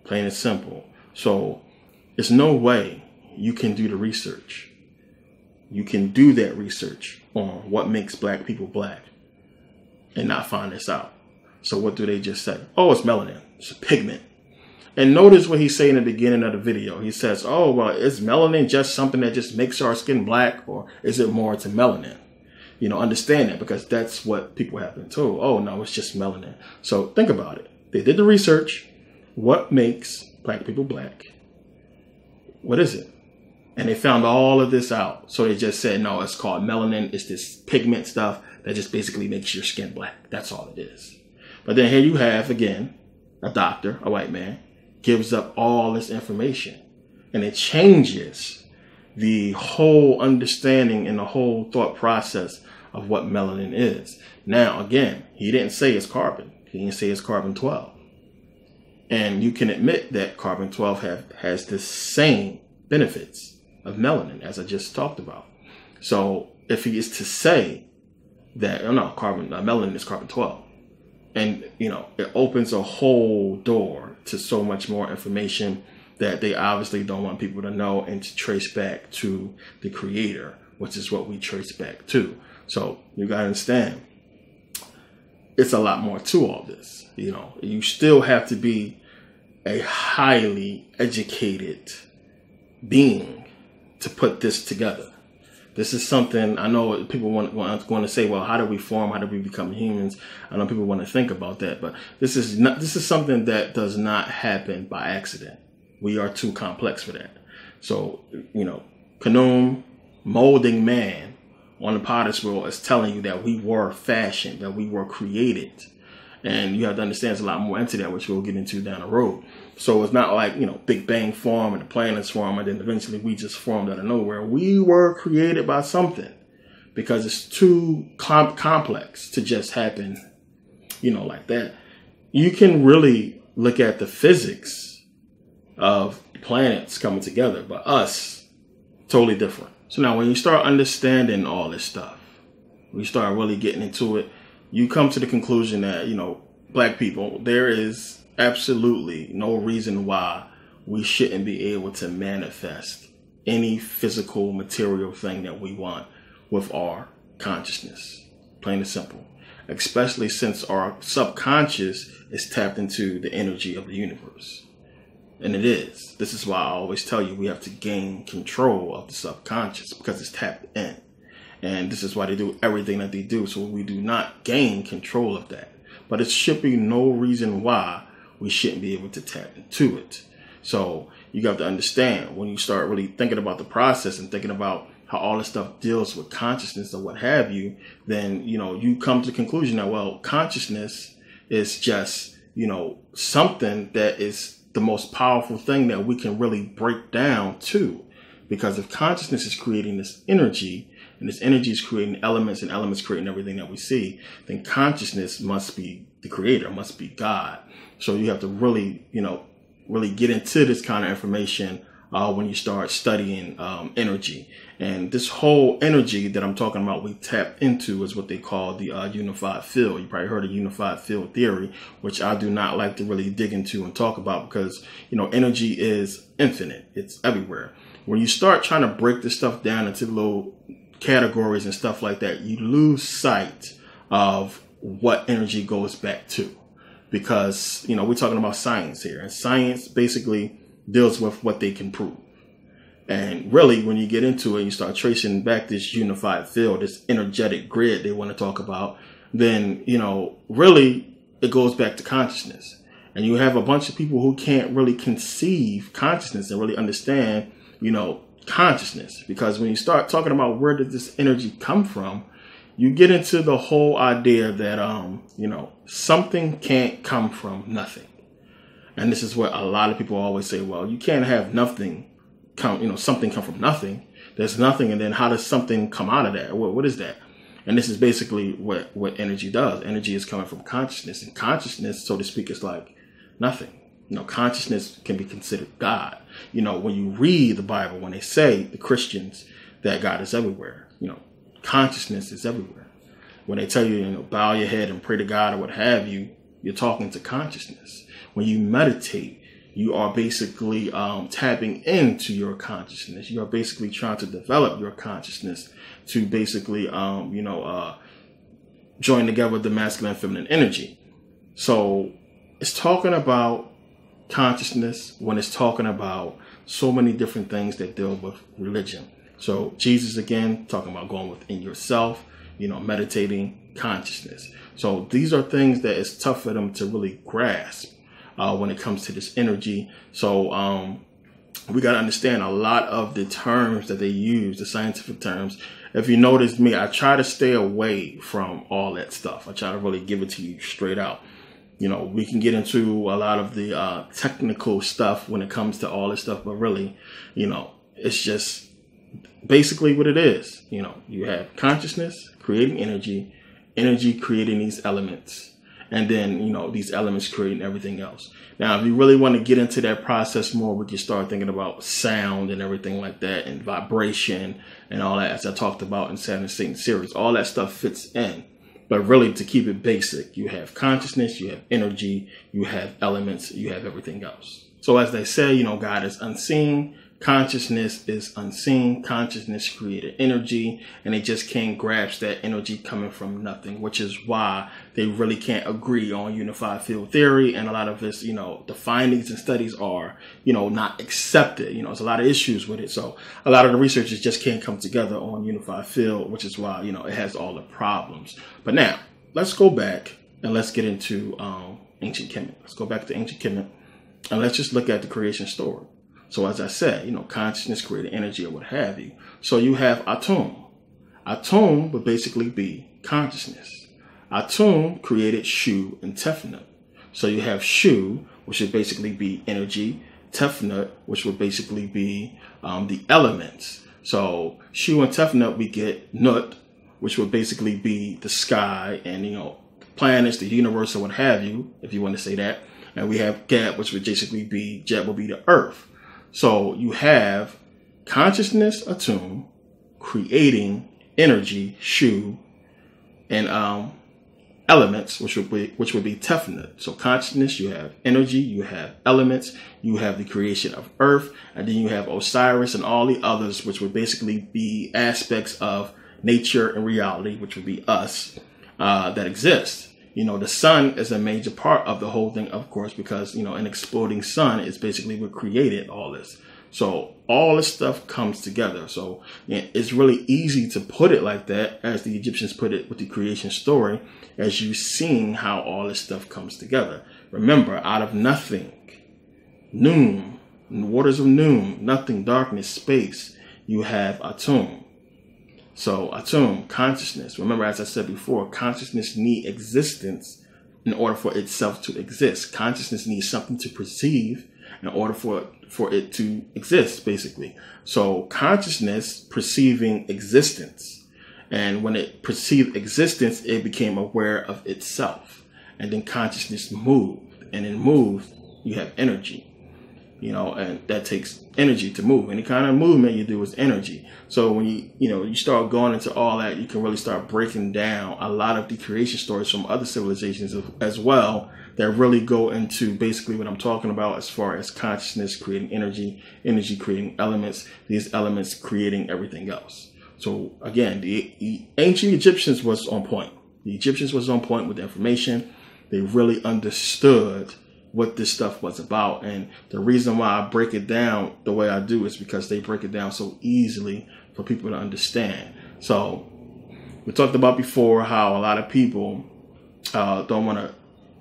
[SPEAKER 1] plain and simple. So there's no way you can do the research. You can do that research on what makes black people black and not find this out. So what do they just say? Oh, it's melanin. It's a pigment. And notice what he's saying in the beginning of the video. He says, oh, well, is melanin just something that just makes our skin black, or is it more to melanin? You know, understand that, because that's what people have been told. Oh, no, it's just melanin. So think about it. They did the research. What makes black people black? What is it? And they found all of this out. So they just said, no, it's called melanin. It's this pigment stuff that just basically makes your skin black. That's all it is. But then here you have, again, a doctor, a white man, gives up all this information. And it changes the whole understanding and the whole thought process of what melanin is. Now, again, he didn't say it's carbon. He didn't say it's carbon-12. And you can admit that carbon-12 has the same benefits of melanin, as I just talked about. So if he is to say that, oh no, melanin is carbon-12, and, you know, it opens a whole door to so much more information that they obviously don't want people to know and to trace back to the creator, which is what we trace back to. So you got to understand, it's a lot more to all this. You know, you still have to be a highly educated being to put this together. This is something I know people want to say, well, how do we form? How do we become humans? I know people want to think about that, but this is something that does not happen by accident. We are too complex for that. So, you know, Khnum, molding man on the potter's wheel, is telling you that we were fashioned, that we were created. And you have to understand there's a lot more into that, which we'll get into down the road. So it's not like, you know, Big Bang form and the planets form, and then eventually we just formed out of nowhere. We were created by something, because it's too complex to just happen, you know, like that. You can really look at the physics of planets coming together, but us, totally different. So now when you start understanding all this stuff, when you start really getting into it, you come to the conclusion that, you know, black people, there is absolutely no reason why we shouldn't be able to manifest any physical material thing that we want with our consciousness. Plain and simple. Especially since our subconscious is tapped into the energy of the universe. And it is. This is why I always tell you we have to gain control of the subconscious, because it's tapped in. And this is why they do everything that they do. So we do not gain control of that. But it should be no reason why we shouldn't be able to tap into it. So you got to understand, when you start really thinking about the process and thinking about how all this stuff deals with consciousness or what have you, then, you know, you come to the conclusion that, well, consciousness is just, you know, something that is the most powerful thing that we can really break down to. Because if consciousness is creating this energy, and this energy is creating elements, and elements creating everything that we see, then consciousness must be the creator, must be God. So you have to really, you know, really get into this kind of information when you start studying energy. And this whole energy that I'm talking about, we tap into, is what they call the unified field. You probably heard of unified field theory, which I do not like to really dig into and talk about, because, you know, energy is infinite. It's everywhere. When you start trying to break this stuff down into little categories and stuff like that, you lose sight of what energy goes back to. Because, you know, we're talking about science here, and science basically deals with what they can prove. And really, when you get into it, you start tracing back this unified field, this energetic grid they want to talk about, then, you know, really it goes back to consciousness. And you have a bunch of people who can't really conceive consciousness and really understand, you know, consciousness. Because when you start talking about where did this energy come from, you get into the whole idea that, you know, something can't come from nothing. And this is what a lot of people always say, well, you can't have nothing come, you know, something come from nothing. There's nothing. And then how does something come out of that? What is that? And this is basically what energy does. Energy is coming from consciousness, and consciousness, so to speak, is like nothing. Consciousness can be considered God. When you read the Bible, when they say, the Christians, that God is everywhere, consciousness is everywhere. When they tell you, bow your head and pray to God or what have you, you're talking to consciousness. When you meditate, you are basically tapping into your consciousness. You are basically trying to develop your consciousness to basically, join together the masculine and feminine energy. So it's talking about consciousness when it's talking about so many different things that deal with religion. So Jesus, again, talking about going within yourself, meditating, consciousness. So these are things that it's tough for them to really grasp when it comes to this energy. So we got to understand a lot of the terms that they use, the scientific terms. If you notice me, I try to stay away from all that stuff. I try to really give it to you straight out. We can get into a lot of the technical stuff when it comes to all this stuff, but really, it's just basically what it is. You have consciousness creating energy, energy creating these elements, and then, these elements creating everything else. Now, if you really want to get into that process more, we can start thinking about sound and everything like that, and vibration and all that, as I talked about in Saturn and Satan series. All that stuff fits in. But really, to keep it basic, you have consciousness, you have energy, you have elements, you have everything else. So as they say, God is unseen. Consciousness is unseen. Consciousness created energy, and they just can't grasp that energy coming from nothing, which is why they really can't agree on unified field theory. And a lot of this, the findings and studies are, not accepted. There's a lot of issues with it. So a lot of the researchers just can't come together on unified field, which is why, it has all the problems. But now let's go back and let's get into ancient Kemet. Let's go back to ancient Kemet and let's just look at the creation story. So as I said, consciousness created energy or what have you. So you have Atum. Atum would basically be consciousness. Atum created Shu and Tefnut. So you have Shu, which would basically be energy. Tefnut, which would basically be the elements. So Shu and Tefnut, we get Nut, which would basically be the sky and, the planets, the universe, or what have you, if you want to say that. And we have Geb, which would basically be, Jeb will be the earth. So you have consciousness, Atum, creating energy, Shu, and elements, which would be Tefnut. So consciousness, you have energy, you have elements, you have the creation of earth, and then you have Osiris and all the others, which would basically be aspects of nature and reality, which would be us, that exist. The sun is a major part of the whole thing, of course, because, an exploding sun is basically what created all this. So all this stuff comes together. So it's really easy to put it like that, as the Egyptians put it with the creation story, as you've seen how all this stuff comes together. Remember, out of nothing, Noon, in the waters of Noon, nothing, darkness, space, you have Atum. So Atum, consciousness. Remember, as I said before, consciousness needs existence in order for itself to exist. Consciousness needs something to perceive in order for it to exist, basically. So consciousness perceiving existence. And when it perceived existence, it became aware of itself. And then consciousness moved. And in moved, you have energy. And that takes energy to move. Any kind of movement you do is energy. So when you start going into all that, you can really start breaking down a lot of the creation stories from other civilizations as well that really go into basically what I'm talking about as far as consciousness creating energy, energy creating elements, these elements creating everything else. So again, the ancient Egyptians was on point. The Egyptians was on point with the information. They really understood what this stuff was about. And the reason why I break it down the way I do is because they break it down so easily for people to understand. So we talked about before how a lot of people don't want to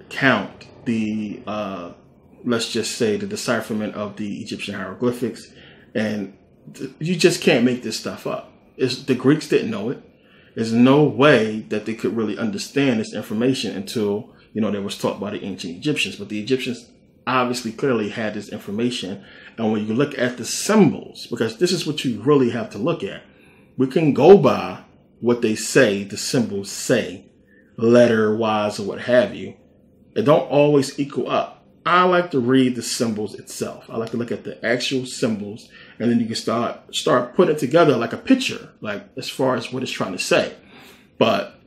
[SPEAKER 1] count the, let's just say, the decipherment of the Egyptian hieroglyphics. And you just can't make this stuff up. The Greeks didn't know it. There's no way that they could really understand this information until, they was taught by the ancient Egyptians. But the Egyptians obviously clearly had this information. And when you look at the symbols, because this is what you really have to look at, we can go by what they say, the symbols say, letter wise or what have you. It don't always equal up. I like to read the symbols itself. I like to look at the actual symbols, and then you can start putting it together like a picture, like as far as what it's trying to say. But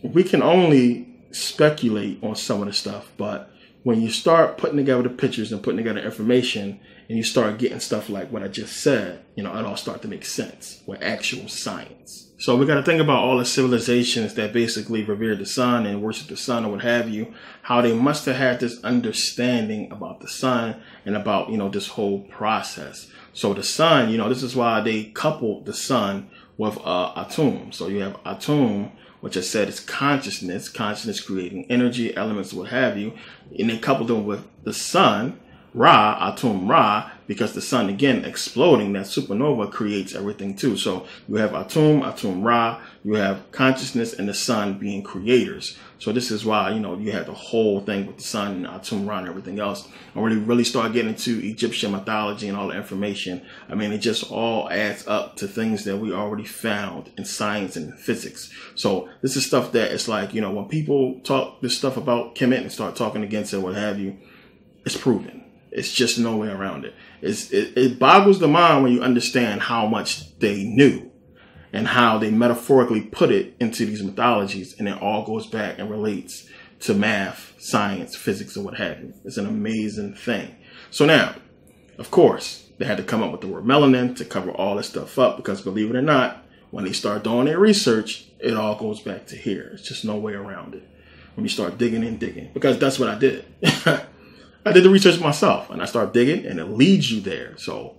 [SPEAKER 1] we can only speculate on some of the stuff. But when you start putting together the pictures and putting together information, and you start getting stuff like what I just said, it all start to make sense with actual science. So we got to think about all the civilizations that basically revere the sun and worship the sun or what have you, how they must have had this understanding about the sun and about, this whole process. So the sun, this is why they coupled the sun with Atum. So you have Atum, which I said is consciousness creating energy, elements, what have you. And they coupled them with the sun, Ra, Atum Ra, because the sun, again, exploding, that supernova creates everything too. So you have Atum Ra, you have consciousness and the sun being creators. So this is why, you have the whole thing with the sun and Atum Ra and everything else. And when you really start getting into Egyptian mythology and all the information, it just all adds up to things that we already found in science and physics. So this is stuff that it's like, when people talk this stuff about Kemet and start talking against it, what have you, it's proven. It's just no way around it. It boggles the mind when you understand how much they knew and how they metaphorically put it into these mythologies, and it all goes back and relates to math, science, physics, or what have you. It's an amazing thing. So now, of course, they had to come up with the word melanin to cover all this stuff up, because believe it or not, when they start doing their research, it all goes back to here. It's just no way around it. When you start digging, because that's what I did. I did the research myself, and I started digging, and it leads you there. So,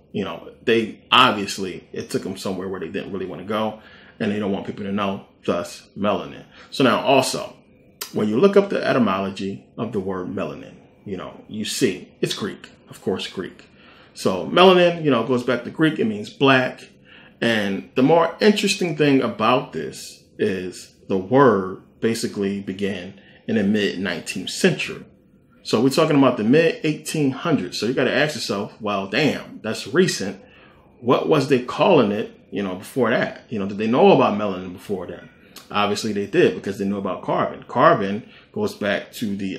[SPEAKER 1] they obviously, it took them somewhere where they didn't really want to go, and they don't want people to know, thus melanin. So now also, when you look up the etymology of the word melanin, you see it's Greek, of course, Greek. So melanin, goes back to Greek. It means black. And the more interesting thing about this is the word basically began in the mid-19th century. So we're talking about the mid-1800s. So you got to ask yourself, well, damn, that's recent. What was they calling it, before that? Did they know about melanin before that? Obviously they did, because they knew about carbon. Carbon goes back to the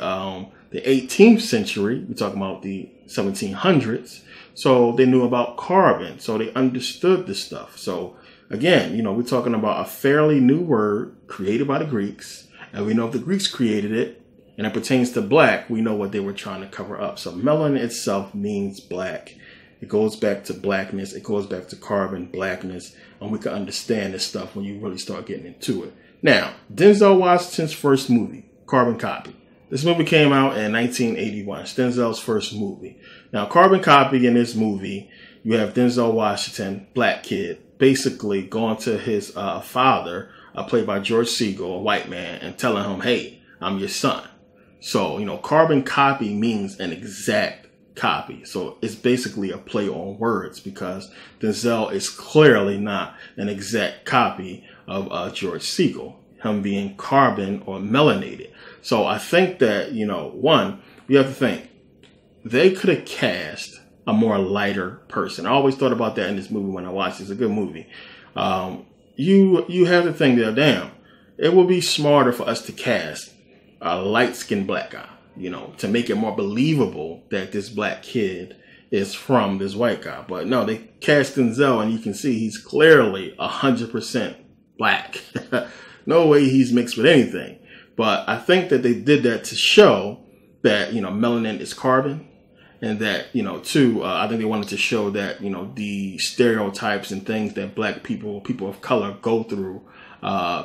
[SPEAKER 1] 18th century. We're talking about the 1700s. So they knew about carbon. So they understood this stuff. So again, we're talking about a fairly new word created by the Greeks. And we know if the Greeks created it, and it pertains to black, we know what they were trying to cover up. So melanin itself means black. It goes back to blackness. It goes back to carbon, blackness. And we can understand this stuff when you really start getting into it. Now, Denzel Washington's first movie, Carbon Copy. This movie came out in 1981. It's Denzel's first movie. Now, Carbon Copy, in this movie, you have Denzel Washington, black kid, basically going to his father, played by George Segal, a white man, and telling him, hey, I'm your son. So, carbon copy means an exact copy. So it's basically a play on words, because Denzel is clearly not an exact copy of George Segal, him being carbon or melanated. So I think that, one, you have to think they could have cast a more lighter person. I always thought about that in this movie when I watched it. It's a good movie. You have to think that, damn, it would be smarter for us to cast a light-skinned black guy, to make it more believable that this black kid is from this white guy. But no, they cast Denzel, and you can see he's clearly 100% black. No way he's mixed with anything. But I think that they did that to show that, melanin is carbon. And that, I think they wanted to show that, the stereotypes and things that black people of color go through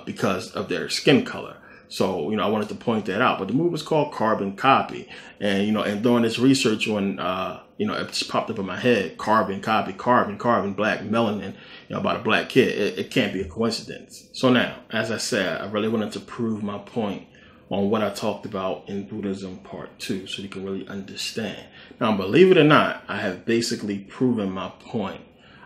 [SPEAKER 1] because of their skin color. So, I wanted to point that out. But the movie was called Carbon Copy. And, and doing this research when, it just popped up in my head, carbon copy, carbon, black, melanin, about a black kid. It can't be a coincidence. So now, as I said, I really wanted to prove my point on what I talked about in Buddhism Part 2, so you can really understand. Now, believe it or not, I have basically proven my point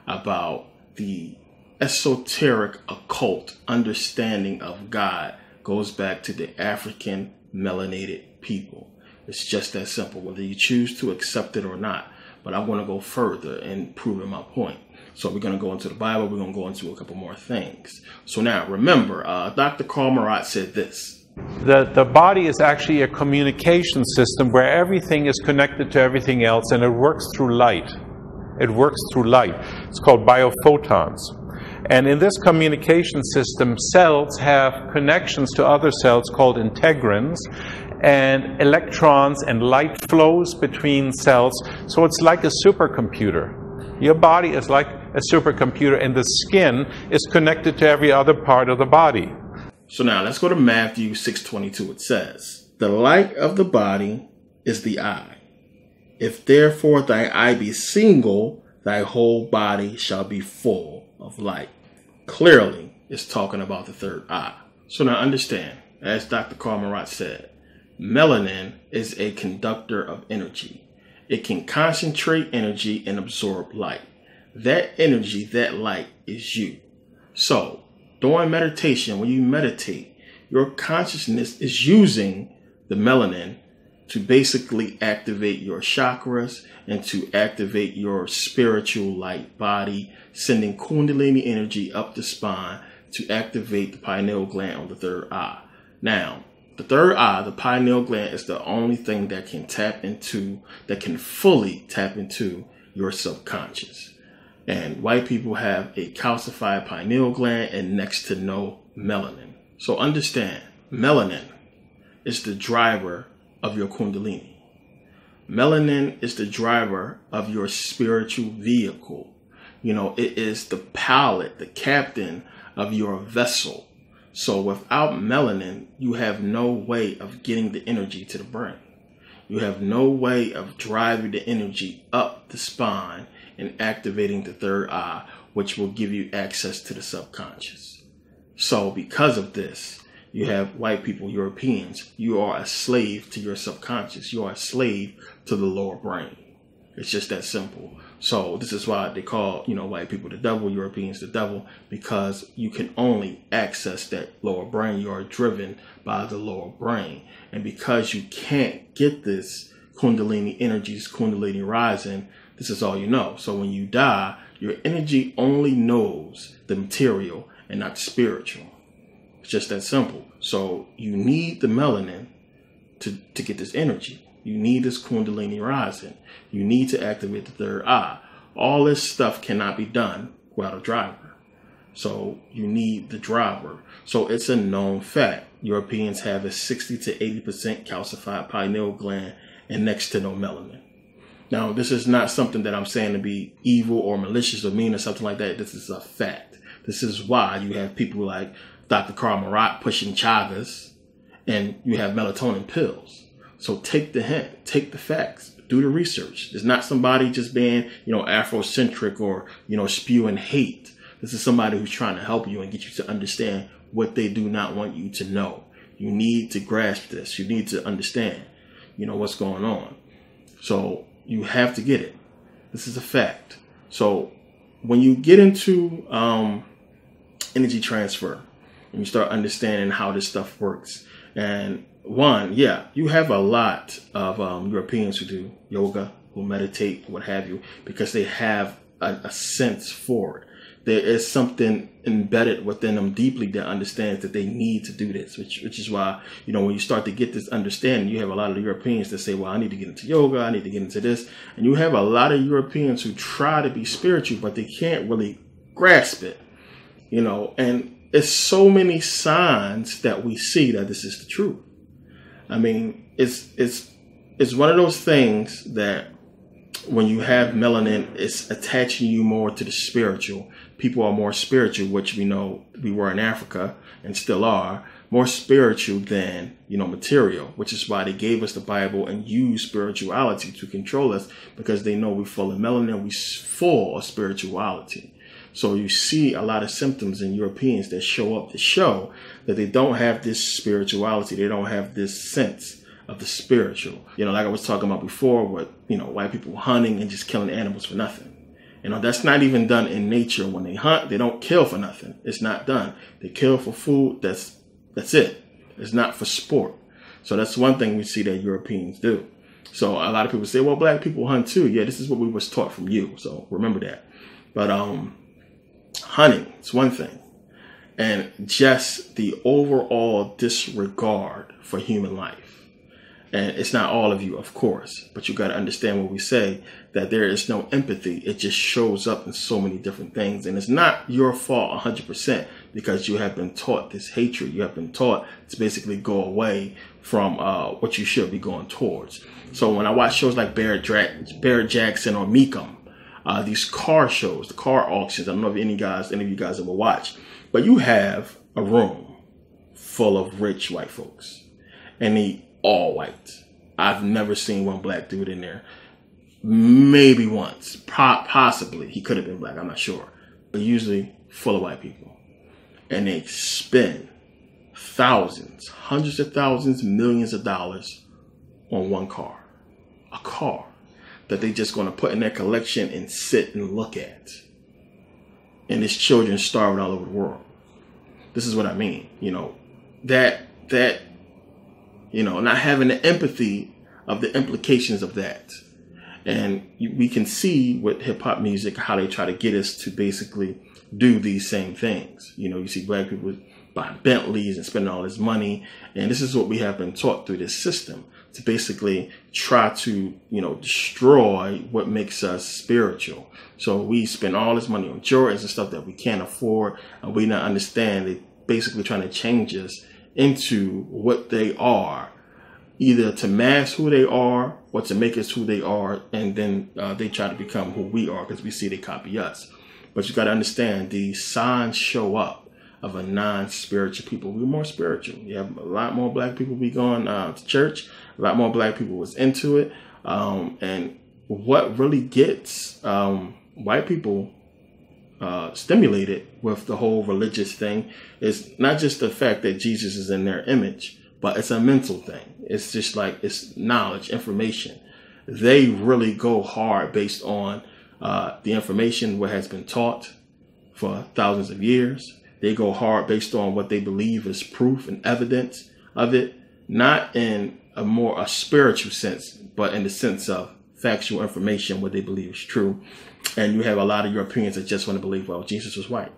[SPEAKER 1] about the esoteric occult understanding of God goes back to the African melanated people. It's just that simple, whether you choose to accept it or not. But I'm going to go further and prove my point. So we're going to go into the Bible. We're going to go into a couple more things. So now, remember, Dr. Karl Marat said this.
[SPEAKER 2] The body is actually a communication system where everything is connected to everything else, and it works through light. It works through light. It's called biophotons. And in this communication system, cells have connections to other cells called integrins, and electrons and light flows between cells. So it's like a supercomputer. Your body is like a supercomputer, and the skin is connected to every other part of the body.
[SPEAKER 1] So now let's go to Matthew 6:22. It says, "The light of the body is the eye. If therefore thy eye be single, thy whole body shall be full of light." Clearly, it's talking about the third eye. So now understand, as Dr. Karl Marat said, melanin is a conductor of energy. It can concentrate energy and absorb light. That energy, that light, is you. So, during meditation, when you meditate, your consciousness is using the melanin to basically activate your chakras and to activate your spiritual light body, sending Kundalini energy up the spine to activate the pineal gland on the third eye. Now, the third eye, the pineal gland, is the only thing that can fully tap into your subconscious. And white people have a calcified pineal gland and next to no melanin. So understand, melanin is the driver of your Kundalini. Melanin is the driver of your spiritual vehicle. It is the pilot, the captain of your vessel. So without melanin, you have no way of getting the energy to the brain. You have no way of driving the energy up the spine and activating the third eye, which will give you access to the subconscious. So because of this, you have white people, Europeans, you are a slave to your subconscious. You are a slave to the lower brain. It's just that simple. So this is why they call, white people the devil, Europeans the devil, because you can only access that lower brain. You are driven by the lower brain. And because you can't get this Kundalini energy, this Kundalini rising, this is all you know. So when you die, your energy only knows the material and not the spiritual. It's just that simple. So you need the melanin to get this energy. You need this Kundalini rising. You need to activate the third eye. All this stuff cannot be done without a driver. So you need the driver. So it's a known fact. Europeans have a 60 to 80% calcified pineal gland and next to no melanin. Now, this is not something that I'm saying to be evil or malicious or mean or something like that. This is a fact. This is why you have people like Dr. Karl Marat pushing chagas, and you have melatonin pills. So take the hint, take the facts, do the research. It's not somebody just being, Afrocentric or, spewing hate. This is somebody who's trying to help you and get you to understand what they do not want you to know. You need to grasp this. You need to understand, what's going on. So you have to get it. This is a fact. So when you get into energy transfer and you start understanding how this stuff works, and you have a lot of Europeans who do yoga, who meditate, what have you, because they have a sense for it. There is something embedded within them deeply that understands that they need to do this, which is why, when you start to get this understanding, you have a lot of Europeans that say, well, I need to get into yoga, I need to get into this. And you have a lot of Europeans who try to be spiritual, but they can't really grasp it, and it's so many signs that we see that this is the truth. I mean, it's one of those things that when you have melanin, it's attaching you more to the spiritual. People are more spiritual, which we know we were in Africa and still are, more spiritual than, material, which is why they gave us the Bible and used spirituality to control us, because they know we're full of melanin, we're full of spirituality. So you see a lot of symptoms in Europeans that show up to show that they don't have this spirituality. They don't have this sense of the spiritual. Like I was talking about before with, white people hunting and just killing animals for nothing. That's not even done in nature. When they hunt, they don't kill for nothing. It's not done. They kill for food. That's it. It's not for sport. So that's one thing we see that Europeans do. So a lot of people say, well, black people hunt too. Yeah, this is what we was taught from you. So remember that. But hunting is one thing. And just the overall disregard for human life. And it's not all of you, of course, but you got to understand what we say, that there is no empathy. It just shows up in so many different things. And it's not your fault 100% because you have been taught this hatred. You have been taught to basically go away from what you should be going towards. So when I watch shows like Barrett Jackson or Meekum, these car shows, the car auctions, I don't know if any of you guys ever watch, but you have a room full of rich white folks and they all white. I've never seen one black dude in there. Maybe once, possibly. He could have been black, I'm not sure. But usually full of white people. And they spend thousands, hundreds of thousands, millions of dollars on one car. A car that they just going to put in their collection and sit and look at. And his children starving all over the world. This is what I mean. Not having the empathy of the implications of that. And we can see with hip hop music how they try to get us to basically do these same things. You see black people buying Bentleys and spending all this money. And this is what we have been taught through this system, to basically try to, destroy what makes us spiritual. So we spend all this money on Jordans and stuff that we can't afford, and we not understand. They basically trying to change us into what they are, either to mask who they are or to make us who they are. And then they try to become who we are because we see they copy us. But you got to understand, the signs show up of a non-spiritual people. We're more spiritual. You have a lot more black people be going to church. A lot more black people was into it. And what really gets white people stimulated with the whole religious thing is not just the fact that Jesus is in their image, but it's a mental thing. It's just like, it's knowledge, information. They really go hard based on the information what has been taught for thousands of years. They go hard based on what they believe is proof and evidence of it, not in a spiritual sense, but in the sense of factual information, what they believe is true. And you have a lot of Europeans that just want to believe, well, Jesus was white.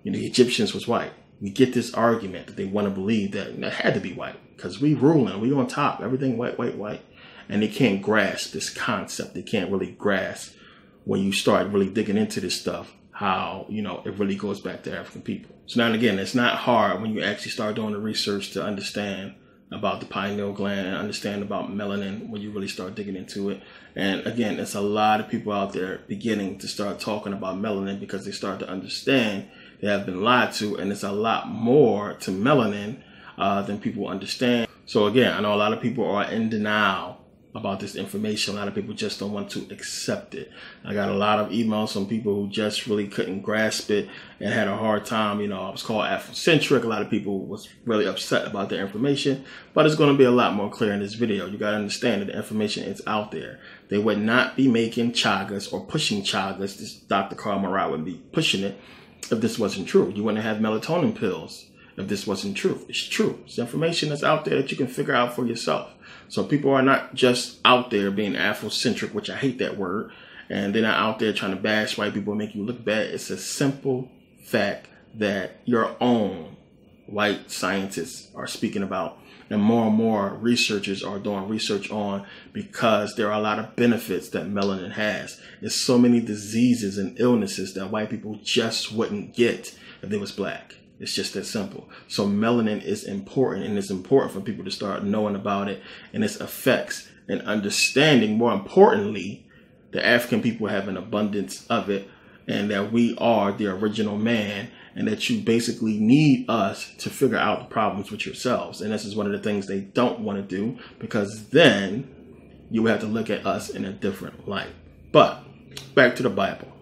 [SPEAKER 1] The Egyptians was white. We get this argument that they want to believe that it had to be white because we ruling, we on top, everything white, white, white. And they can't grasp this concept. They can't really grasp when you start really digging into this stuff, how, it really goes back to African people. So now and again, it's not hard when you actually start doing the research to understand about the pineal gland and understand about melanin when you really start digging into it. And again, it's a lot of people out there beginning to start talking about melanin because they start to understand they have been lied to, and it's a lot more to melanin than people understand. So again, I know a lot of people are in denial about this information. A lot of people just don't want to accept it. I got a lot of emails from people who just really couldn't grasp it and had a hard time. I was called Afrocentric. A lot of people was really upset about the information, but it's going to be a lot more clear in this video. You got to understand that the information is out there. They would not be making chagas or pushing chagas. This Dr. Carl Marat would be pushing it if this wasn't true. You wouldn't have melatonin pills if this wasn't true. It's true. It's information that's out there that you can figure out for yourself. So people are not just out there being Afrocentric, which I hate that word, and they're not out there trying to bash white people and make you look bad. It's a simple fact that your own white scientists are speaking about, and more researchers are doing research on, because there are a lot of benefits that melanin has. There's so many diseases and illnesses that white people just wouldn't get if they was black. It's just that simple. So melanin is important, and it's important for people to start knowing about it and its effects and understanding, more importantly, that African people have an abundance of it, and that we are the original man, and that you basically need us to figure out the problems with yourselves. And this is one of the things they don't want to do, because then you have to look at us in a different light. But back to the Bible,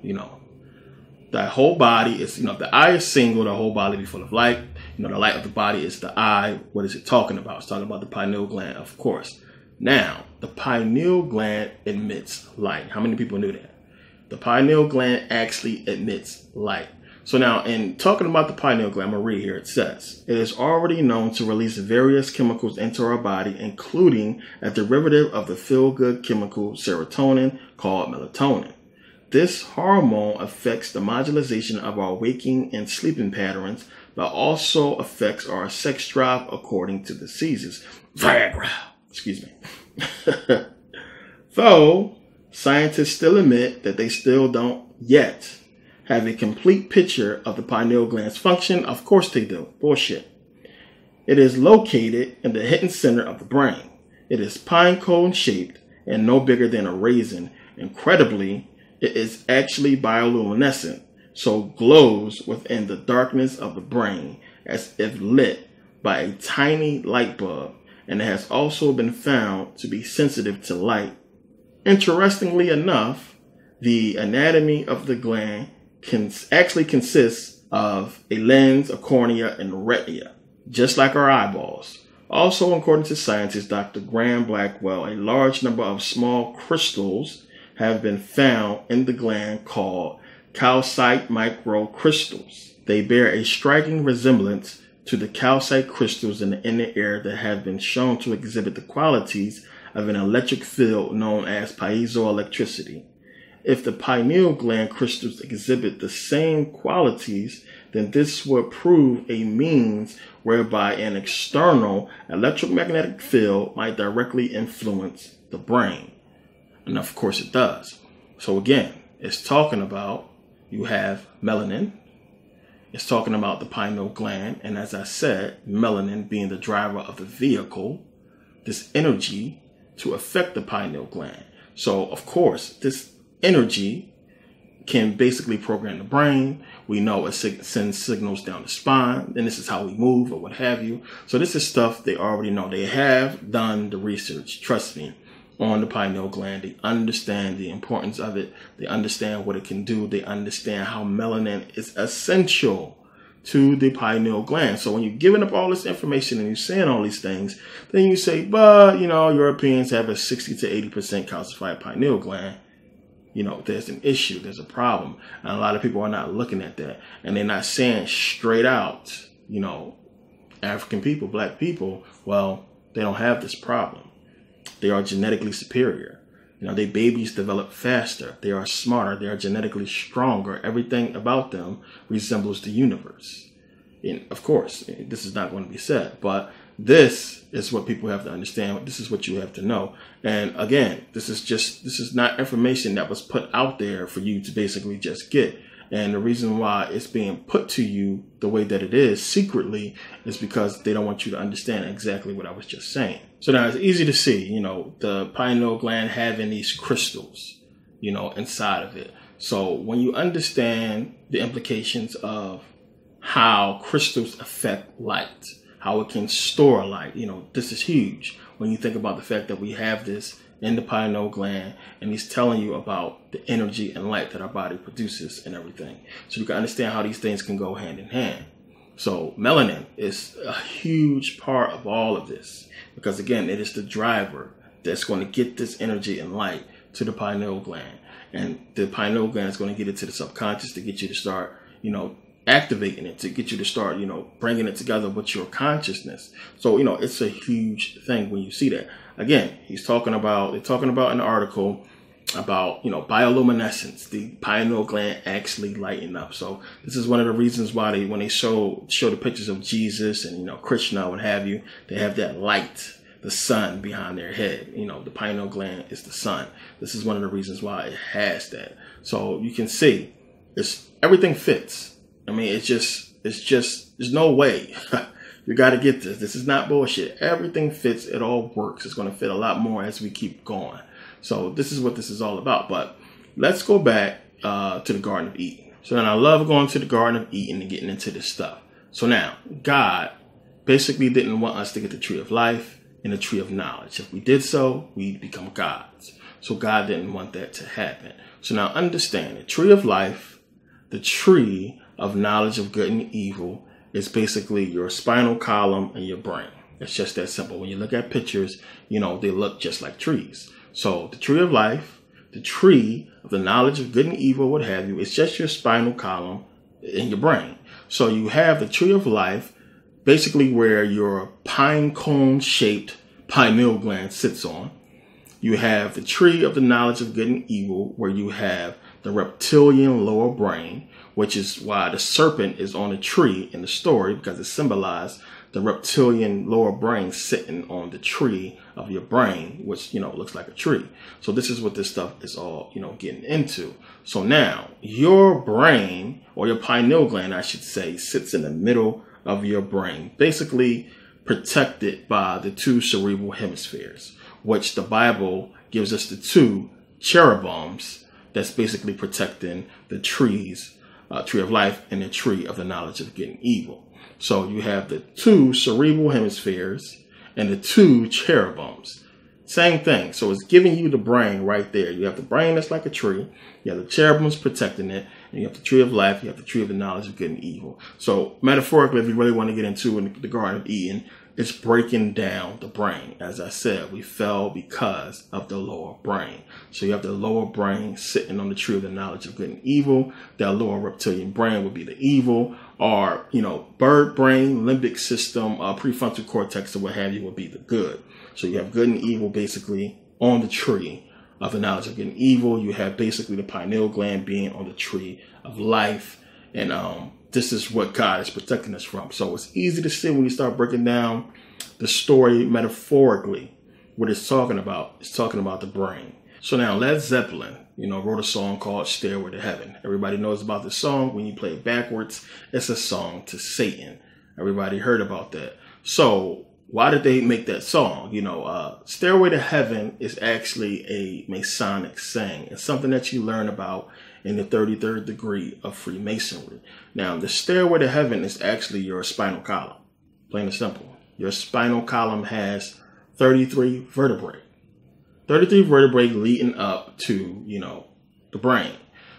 [SPEAKER 1] the whole body is, the eye is single, the whole body be full of light. The light of the body is the eye. What is it talking about? It's talking about the pineal gland, of course. Now, the pineal gland emits light. How many people knew that? The pineal gland actually emits light. So now, in talking about the pineal gland, I'm going to read here. It says, it is already known to release various chemicals into our body, including a derivative of the feel-good chemical serotonin called melatonin. This hormone affects the modulation of our waking and sleeping patterns, but also affects our sex drive according to the seasons. Viagra. Excuse me. Though scientists still admit that they still don't yet have a complete picture of the pineal gland's function. Of course they do. Bullshit. It is located in the hidden center of the brain. It is pine cone shaped and no bigger than a raisin. Incredibly, it is actually bioluminescent, so glows within the darkness of the brain as if lit by a tiny light bulb, and it has also been found to be sensitive to light. Interestingly enough, the anatomy of the gland actually consists of a lens, a cornea, and a retina, just like our eyeballs. Also, according to scientist Dr. Graham Blackwell, a large number of small crystals have been found in the gland called calcite microcrystals. They bear a striking resemblance to the calcite crystals in the inner ear that have been shown to exhibit the qualities of an electric field known as piezoelectricity. If the pineal gland crystals exhibit the same qualities, then this would prove a means whereby an external electromagnetic field might directly influence the brain. And of course it does. So again, it's talking about, you have melanin. It's talking about the pineal gland. And as I said, melanin being the driver of the vehicle, this energy to affect the pineal gland. So of course, this energy can basically program the brain. We know it sends signals down the spine, and this is how we move or what have you. So this is stuff they already know. They have done the research, trust me, on the pineal gland. They understand the importance of it. They understand what it can do. They understand how melanin is essential to the pineal gland. So when you're giving up all this information and you're saying all these things, then you say, but, Europeans have a 60 to 80% calcified pineal gland. There's an issue, there's a problem. And a lot of people are not looking at that. And they're not saying straight out, African people, black people, well, they don't have this problem. They are genetically superior. Their babies develop faster. They are smarter. They are genetically stronger. Everything about them resembles the universe. And of course, this is not going to be said, but this is what people have to understand. This is what you have to know. And again, this is not information that was put out there for you to basically just get. And the reason why it's being put to you the way that it is secretly is because they don't want you to understand exactly what I was just saying. So now it's easy to see, the pineal gland having these crystals, inside of it. So when you understand the implications of how crystals affect light, how it can store light, this is huge when you think about the fact that we have this in the pineal gland, and he's telling you about the energy and light that our body produces and everything. So you can understand how these things can go hand in hand. So melanin is a huge part of all of this, because again, it is the driver that's going to get this energy and light to the pineal gland. And the pineal gland is going to get it to the subconscious to get you to start, activating it, to get you to start, bringing it together with your consciousness. So, it's a huge thing when you see that. Again, they're talking about in the article about, bioluminescence, the pineal gland actually lighting up. So this is one of the reasons why when they show the pictures of Jesus and, Krishna, what have you, they have that light, the sun behind their head. The pineal gland is the sun. This is one of the reasons why it has that. So you can see everything fits. I mean, it's just, there's no way. You got to get this. This is not bullshit. Everything fits. It all works. It's going to fit a lot more as we keep going. So this is what this is all about. But let's go back to the Garden of Eden. So then I love going to the Garden of Eden and getting into this stuff. So now, God basically didn't want us to get the tree of life and the tree of knowledge. If we did so, we'd become gods. So God didn't want that to happen. So now understand, the tree of life, the tree of knowledge of good and evil, is basically your spinal column and your brain. It's just that simple. When you look at pictures, they look just like trees. So the tree of life, the tree of the knowledge of good and evil, what have you, it's just your spinal column in your brain. So you have the tree of life, basically where your pine cone shaped pineal gland sits on. You have the tree of the knowledge of good and evil, where you have the reptilian lower brain, which is why the serpent is on a tree in the story, because it symbolized the reptilian lower brain sitting on the tree of your brain, which, looks like a tree. So this is what this stuff is all, getting into. So now your brain, or your pineal gland, I should say, sits in the middle of your brain, basically protected by the two cerebral hemispheres, which the Bible gives us the two cherubims that's basically protecting the tree of life and the tree of the knowledge of good and evil. So you have the two cerebral hemispheres and the two cherubims. Same thing. So it's giving you the brain right there. You have the brain that's like a tree. You have the cherubims protecting it. And you have the tree of life. You have the tree of the knowledge of good and evil. So metaphorically, if you really want to get into in the Garden of Eden, it's breaking down the brain. As I said, we fell because of the lower brain. So you have the lower brain sitting on the tree of the knowledge of good and evil. That lower reptilian brain would be the evil, or, bird brain, limbic system, prefrontal cortex, or what have you, would be the good. So you have good and evil basically on the tree of the knowledge of good and evil. You have basically the pineal gland being on the tree of life. And this is what God is protecting us from. So it's easy to see when you start breaking down the story metaphorically. What it's talking about is talking about the brain. So now Led Zeppelin, wrote a song called Stairway to Heaven. Everybody knows about this song. When you play it backwards, it's a song to Satan. Everybody heard about that. So why did they make that song? Stairway to Heaven is actually a Masonic saying. It's something that you learn about in the 33rd degree of Freemasonry. Now, the stairway to heaven is actually your spinal column. Plain and simple. Your spinal column has 33 vertebrae. 33 vertebrae leading up to, the brain.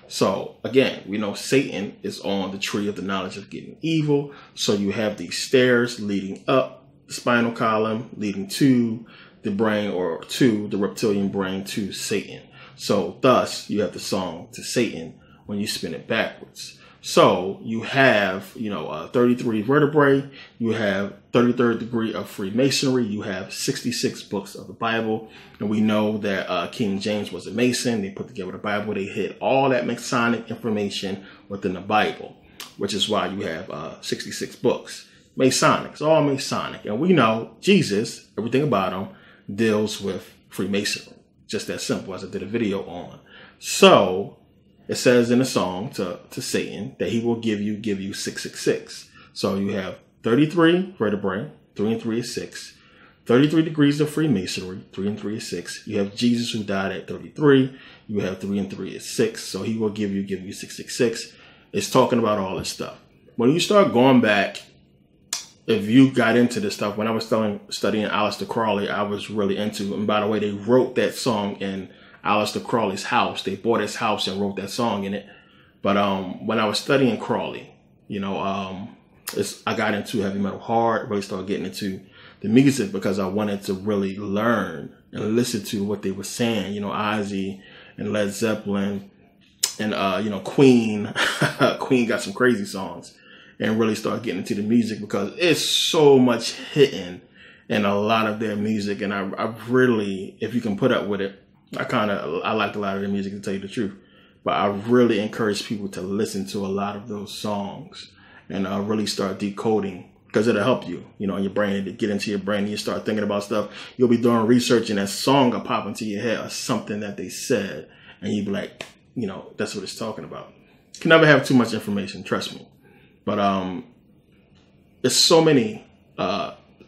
[SPEAKER 1] So again, we know Satan is on the tree of the knowledge of good and evil. So you have these stairs leading up the spinal column, leading to the brain, or to the reptilian brain, to Satan. So thus you have the song to Satan when you spin it backwards. So you have, 33 vertebrae, you have 33rd degree of Freemasonry, you have 66 books of the Bible. And we know that King James was a Mason. They put together the Bible. They hid all that Masonic information within the Bible, which is why you have 66 books. Masonic, it's all Masonic. And we know Jesus, everything about him, deals with Freemasonry. Just that simple, as I did a video on. So it says in the song to Satan that he will give you 666. So you have 33 vertebrae, 3 and 3 is 6. 33 degrees of Freemasonry, 3 and 3 is 6. You have Jesus, who died at 33. You have 3 and 3 is 6. So he will give you 666. It's talking about all this stuff. When you start going back, if you got into this stuff, when I was studying Aleister Crowley, I was really into, and by the way, they wrote that song in Aleister Crowley's house. They bought his house and wrote that song in it. But when I was studying Crowley, I got into heavy metal hard, really started getting into the music because I wanted to really learn and listen to what they were saying. Ozzy and Led Zeppelin and, Queen. Queen got some crazy songs. And really start getting into the music because it's so much hidden in a lot of their music. And I really, if you can put up with it, I liked a lot of their music, to tell you the truth. But I really encourage people to listen to a lot of those songs and really start decoding, because it'll help you, in your brain, to get into your brain and you start thinking about stuff. You'll be doing research and that song will pop into your head, or something that they said. And you'll be like, that's what it's talking about. You can never have too much information, trust me. But there's so many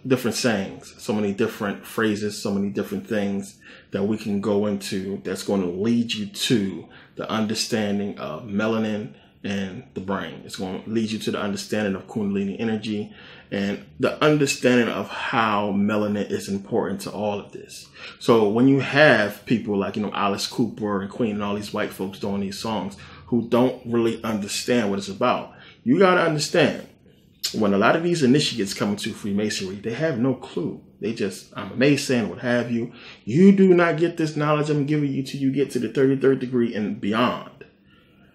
[SPEAKER 1] different sayings, so many different phrases, so many different things that we can go into that's going to lead you to the understanding of melanin and the brain. It's going to lead you to the understanding of Kundalini energy and the understanding of how melanin is important to all of this. So when you have people like, Alice Cooper and Queen and all these white folks doing these songs who don't really understand what it's about, you got to understand, when a lot of these initiates come into Freemasonry, they have no clue. They just, I'm a Mason, what have you. You do not get this knowledge I'm giving you till you get to the 33rd degree and beyond.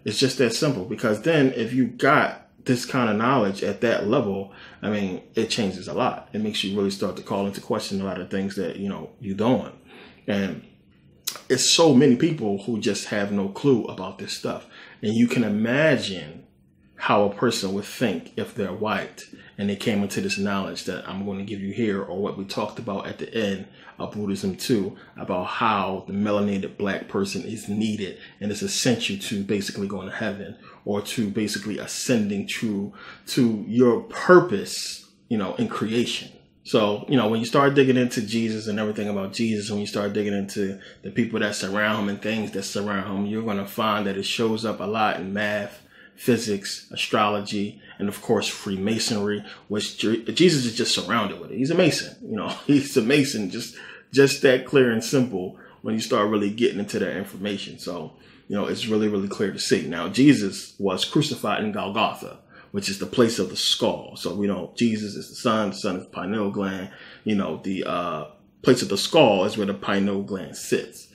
[SPEAKER 1] It's just that simple, because then if you got this kind of knowledge at that level, I mean, it changes a lot. It makes you really start to call into question a lot of things that, you're doing. And it's so many people who just have no clue about this stuff. And you can imagine how a person would think if they're white and they came into this knowledge that I'm going to give you here, or what we talked about at the end of Buddhism too, about how the melanated black person is needed and is essential to basically going to heaven, or to basically ascending to your purpose, in creation. So, when you start digging into Jesus and everything about Jesus, when you start digging into the people that surround him and things that surround him, you're going to find that it shows up a lot in math, physics, astrology, and of course Freemasonry, which Jesus is just surrounded with it. He's a Mason, he's a Mason, just that clear and simple when you start really getting into that information. So, it's really, really clear to see. Now, Jesus was crucified in Golgotha, which is the place of the skull. So we know Jesus is the son of the pineal gland. The place of the skull is where the pineal gland sits.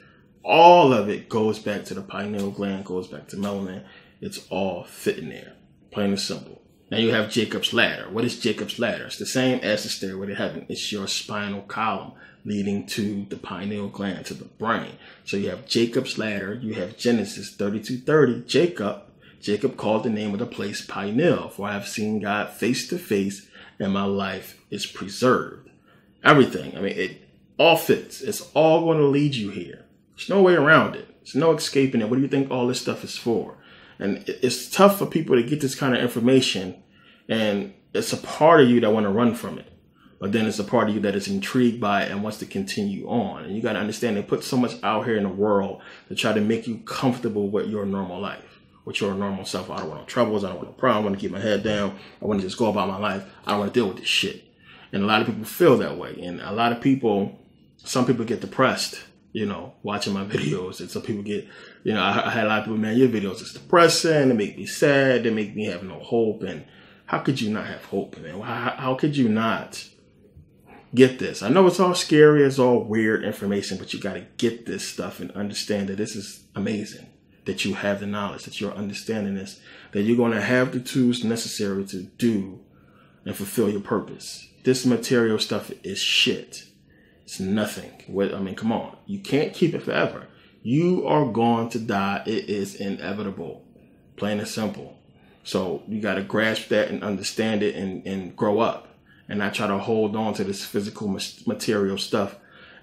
[SPEAKER 1] All of it goes back to the pineal gland, goes back to melanin. It's all fitting there, plain and simple. Now you have Jacob's ladder. What is Jacob's ladder? It's the same as the stairway to heaven. It's your spinal column leading to the pineal gland, to the brain. So you have Jacob's ladder. You have Genesis 32:30. Jacob called the name of the place Pineal, for I have seen God face to face, and my life is preserved. Everything. I mean, it all fits. It's all going to lead you here. There's no way around it. There's no escaping it. What do you think all this stuff is for? And it's tough for people to get this kind of information, and it's a part of you that want to run from it. But then it's a part of you that is intrigued by it and wants to continue on. And you got to understand, they put so much out here in the world to try to make you comfortable with your normal life, with your normal self. I don't want no troubles. I don't want no problem. I want to keep my head down. I want to just go about my life. I don't want to deal with this shit. And a lot of people feel that way. And a lot of people, some people get depressed, watching my videos. And some people get, I had a lot of people, man, your videos is depressing. They make me sad. They make me have no hope. And how could you not have hope, man? How could you not get this? I know it's all scary. It's all weird information, but you got to get this stuff and understand that this is amazing, that you have the knowledge, that you're understanding this, that you're going to have the tools necessary to do and fulfill your purpose. This material stuff is shit. It's nothing. I mean, come on. You can't keep it forever. You are going to die. It is inevitable. Plain and simple. So you got to grasp that and understand it and grow up, and not try to hold on to this physical material stuff,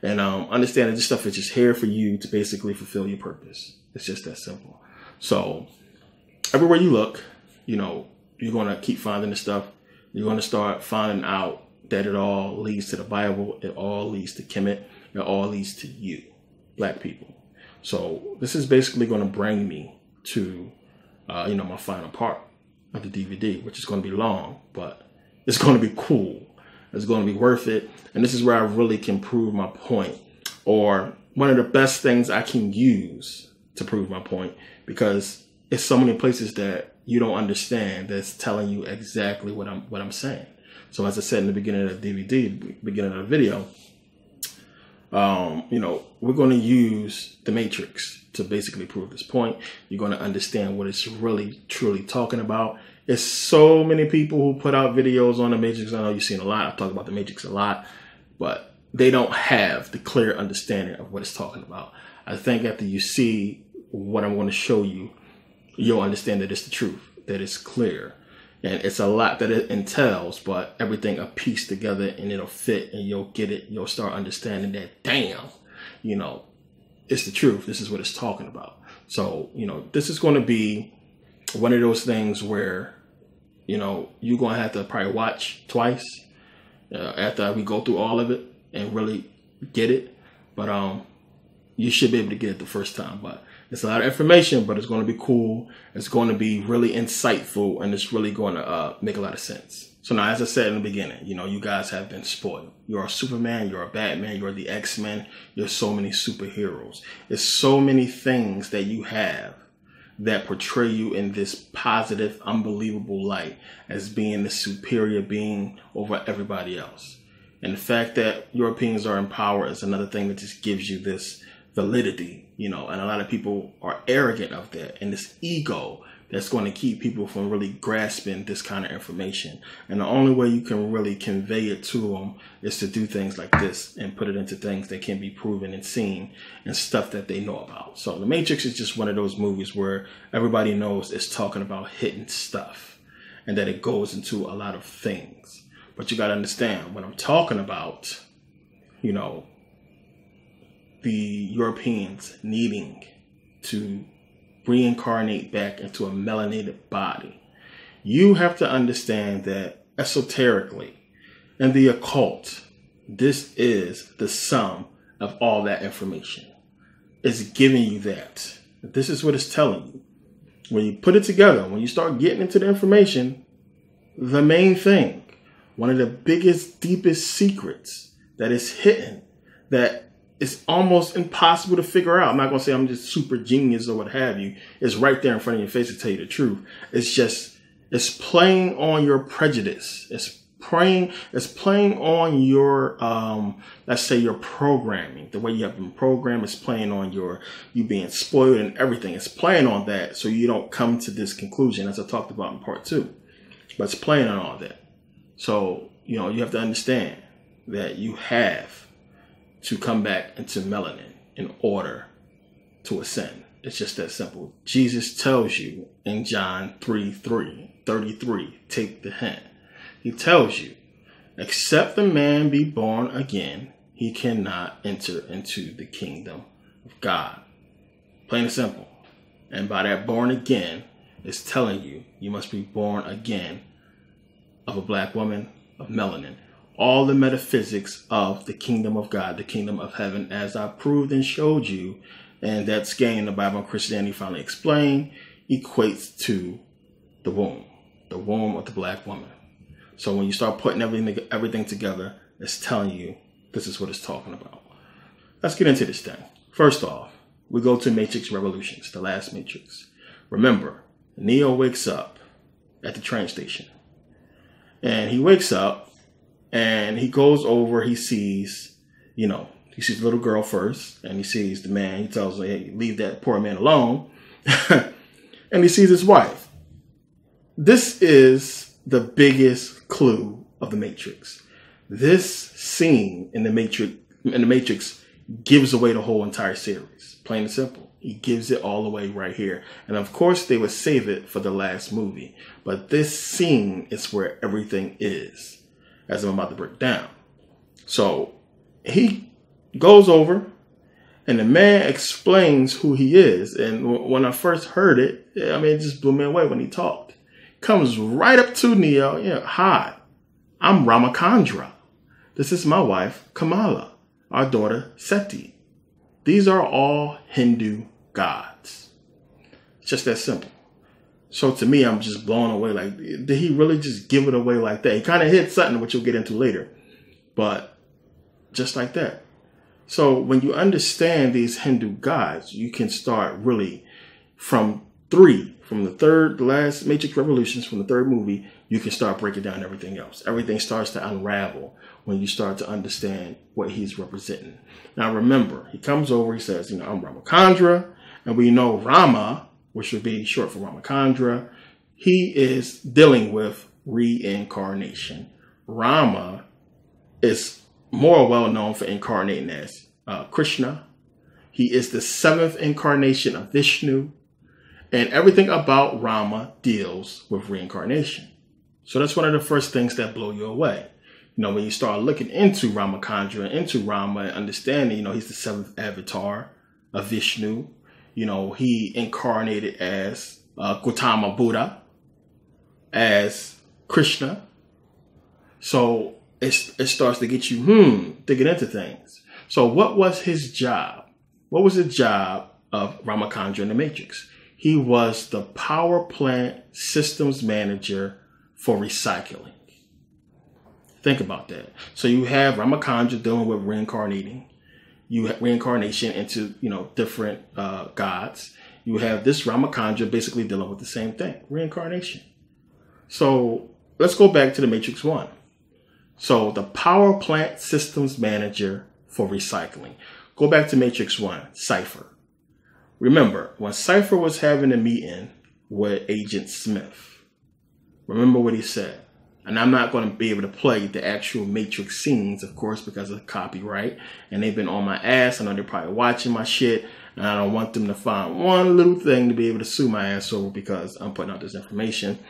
[SPEAKER 1] and understand that this stuff is just here for you to basically fulfill your purpose. It's just that simple. So everywhere you look, you're going to keep finding this stuff. You're going to start finding out that it all leads to the Bible. It all leads to Kemet. It all leads to you, black people. So this is basically going to bring me to, my final part of the DVD, which is going to be long, but it's going to be cool. It's going to be worth it. And this is where I really can prove my point, or one of the best things I can use to prove my point, because it's so many places that you don't understand that's telling you exactly what I'm saying. So as I said in the beginning of the DVD, beginning of the video, we're going to use the Matrix to basically prove this point. You're going to understand what it's really, truly talking about. It's so many people who put out videos on the Matrix. I know you've seen a lot. I talk about the Matrix a lot, but they don't have the clear understanding of what it's talking about. I think after you see what I'm going to show you, you'll understand that it's the truth, that it's clear. And it's a lot that it entails, but everything will piece together and it'll fit, and you'll get it. You'll start understanding that, damn, it's the truth. This is what it's talking about. So, this is going to be one of those things where, you're going to have to probably watch twice after we go through all of it and really get it. But you should be able to get it the first time. But it's a lot of information, but it's going to be cool. It's going to be really insightful, and it's really going to make a lot of sense. So now, as I said in the beginning, you guys have been spoiled. You're a Superman, you're a Batman, you're the X-Men. You're so many superheroes. There's so many things that you have that portray you in this positive, unbelievable light as being the superior being over everybody else. And the fact that Europeans are in power is another thing that just gives you this validity, and a lot of people are arrogant of that, and this ego that's going to keep people from really grasping this kind of information. And the only way you can really convey it to them is to do things like this and put it into things that can be proven and seen and stuff that they know about. So The Matrix is just one of those movies where everybody knows it's talking about hidden stuff and that it goes into a lot of things. But you got to understand, when I'm talking about, the Europeans needing to reincarnate back into a melanated body, you have to understand that esoterically in the occult, this is the sum of all that information. It's giving you that. This is what it's telling you. When you put it together, when you start getting into the information, the main thing, one of the biggest, deepest secrets that is hidden, that it's almost impossible to figure out. I'm not going to say I'm just super genius or what have you. It's right there in front of your face to tell you the truth. It's playing on your prejudice. It's playing on your, let's say your programming, the way you have been programmed. It's playing on you being spoiled and everything. It's playing on that so you don't come to this conclusion, as I talked about in part 2. But it's playing on all that. So, you have to understand that you have to come back into melanin in order to ascend. It's just that simple. Jesus tells you in John 3:33, take the hint. He tells you, except the man be born again, he cannot enter into the kingdom of God. Plain and simple. And by that born again, it's telling you, you must be born again of a black woman, of melanin. All the metaphysics of the kingdom of God, the kingdom of heaven, as I proved and showed you, and that scan the Bible and Christianity finally explained, equates to the womb of the black woman. So when you start putting everything together, it's telling you this is what it's talking about. Let's get into this thing. First off, we go to Matrix Revolutions, the last Matrix. Remember, Neo wakes up at the train station. And he wakes up and he goes over, he sees the little girl first, and he sees the man. He tells her, hey, leave that poor man alone. And he sees his wife. This is the biggest clue of the Matrix. This scene in the Matrix gives away the whole entire series. Plain and simple. He gives it all away right here. And of course, they would save it for the last movie. But this scene is where everything is, as I'm about to break down. So he goes over and the man explains who he is. And when I first heard it, it just blew me away when he talked. Comes right up to Neo. Hi, I'm Ramachandra. This is my wife, Kamala, our daughter, Seti. These are all Hindu gods. It's just that simple. So to me, I'm just blown away. Like, did he really just give it away like that? He kind of hit something, which we'll get into later. But just like that. So when you understand these Hindu gods, you can start really from the last Matrix Revolutions, from the third movie, you can start breaking down everything else. Everything starts to unravel when you start to understand what he's representing. Now remember, he comes over, he says, I'm Ramachandra, and we know Rama, which would be short for Ramachandra, he is dealing with reincarnation. Rama is more well known for incarnating as Krishna. He is the 7th incarnation of Vishnu. And everything about Rama deals with reincarnation. So that's one of the first things that blow you away. When you start looking into Ramachandra, into Rama, and understanding, he's the 7th avatar of Vishnu. He incarnated as Gautama Buddha, as Krishna. So it starts to get you, digging into things. So what was his job? What was the job of Ramachandra in the Matrix? He was the power plant systems manager for recycling. Think about that. So you have Ramachandra dealing with reincarnation into, different gods. You have this Ramachandra basically dealing with the same thing, reincarnation. So let's go back to the Matrix 1. So the power plant systems manager for recycling. Go back to Matrix 1, Cypher. Remember, when Cypher was having a meeting with Agent Smith, remember what he said. And I'm not going to be able to play the actual Matrix scenes, of course, because of copyright. And they've been on my ass. I know they're probably watching my shit. And I don't want them to find one little thing to be able to sue my ass over because I'm putting out this information.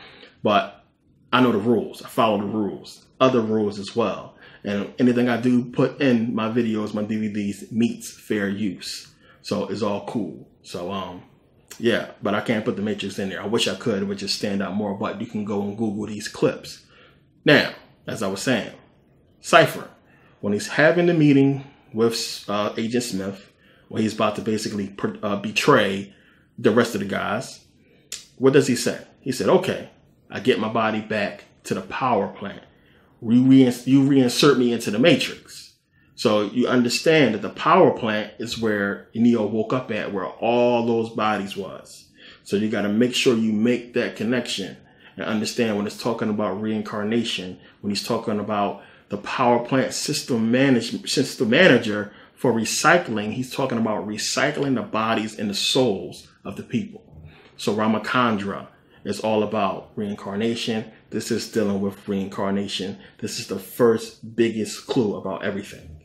[SPEAKER 1] But I know the rules. I follow the rules. Other rules as well. And anything I do put in my videos, my DVDs, meets fair use. So it's all cool. So, yeah, but I can't put the Matrix in there. I wish I could. It would just stand out more. But you can go and Google these clips. Now, as I was saying, Cypher, when he's having the meeting with Agent Smith, when he's about to basically betray the rest of the guys, what does he say? He said, okay, I get my body back to the power plant. You reinsert me into the Matrix. So you understand that the power plant is where Neo woke up at, where all those bodies was. So you got to make sure you make that connection. And understand when it's talking about reincarnation, when he's talking about the power plant system manager for recycling, he's talking about recycling the bodies and the souls of the people. So Ramachandra is all about reincarnation. This is dealing with reincarnation. This is the first biggest clue about everything.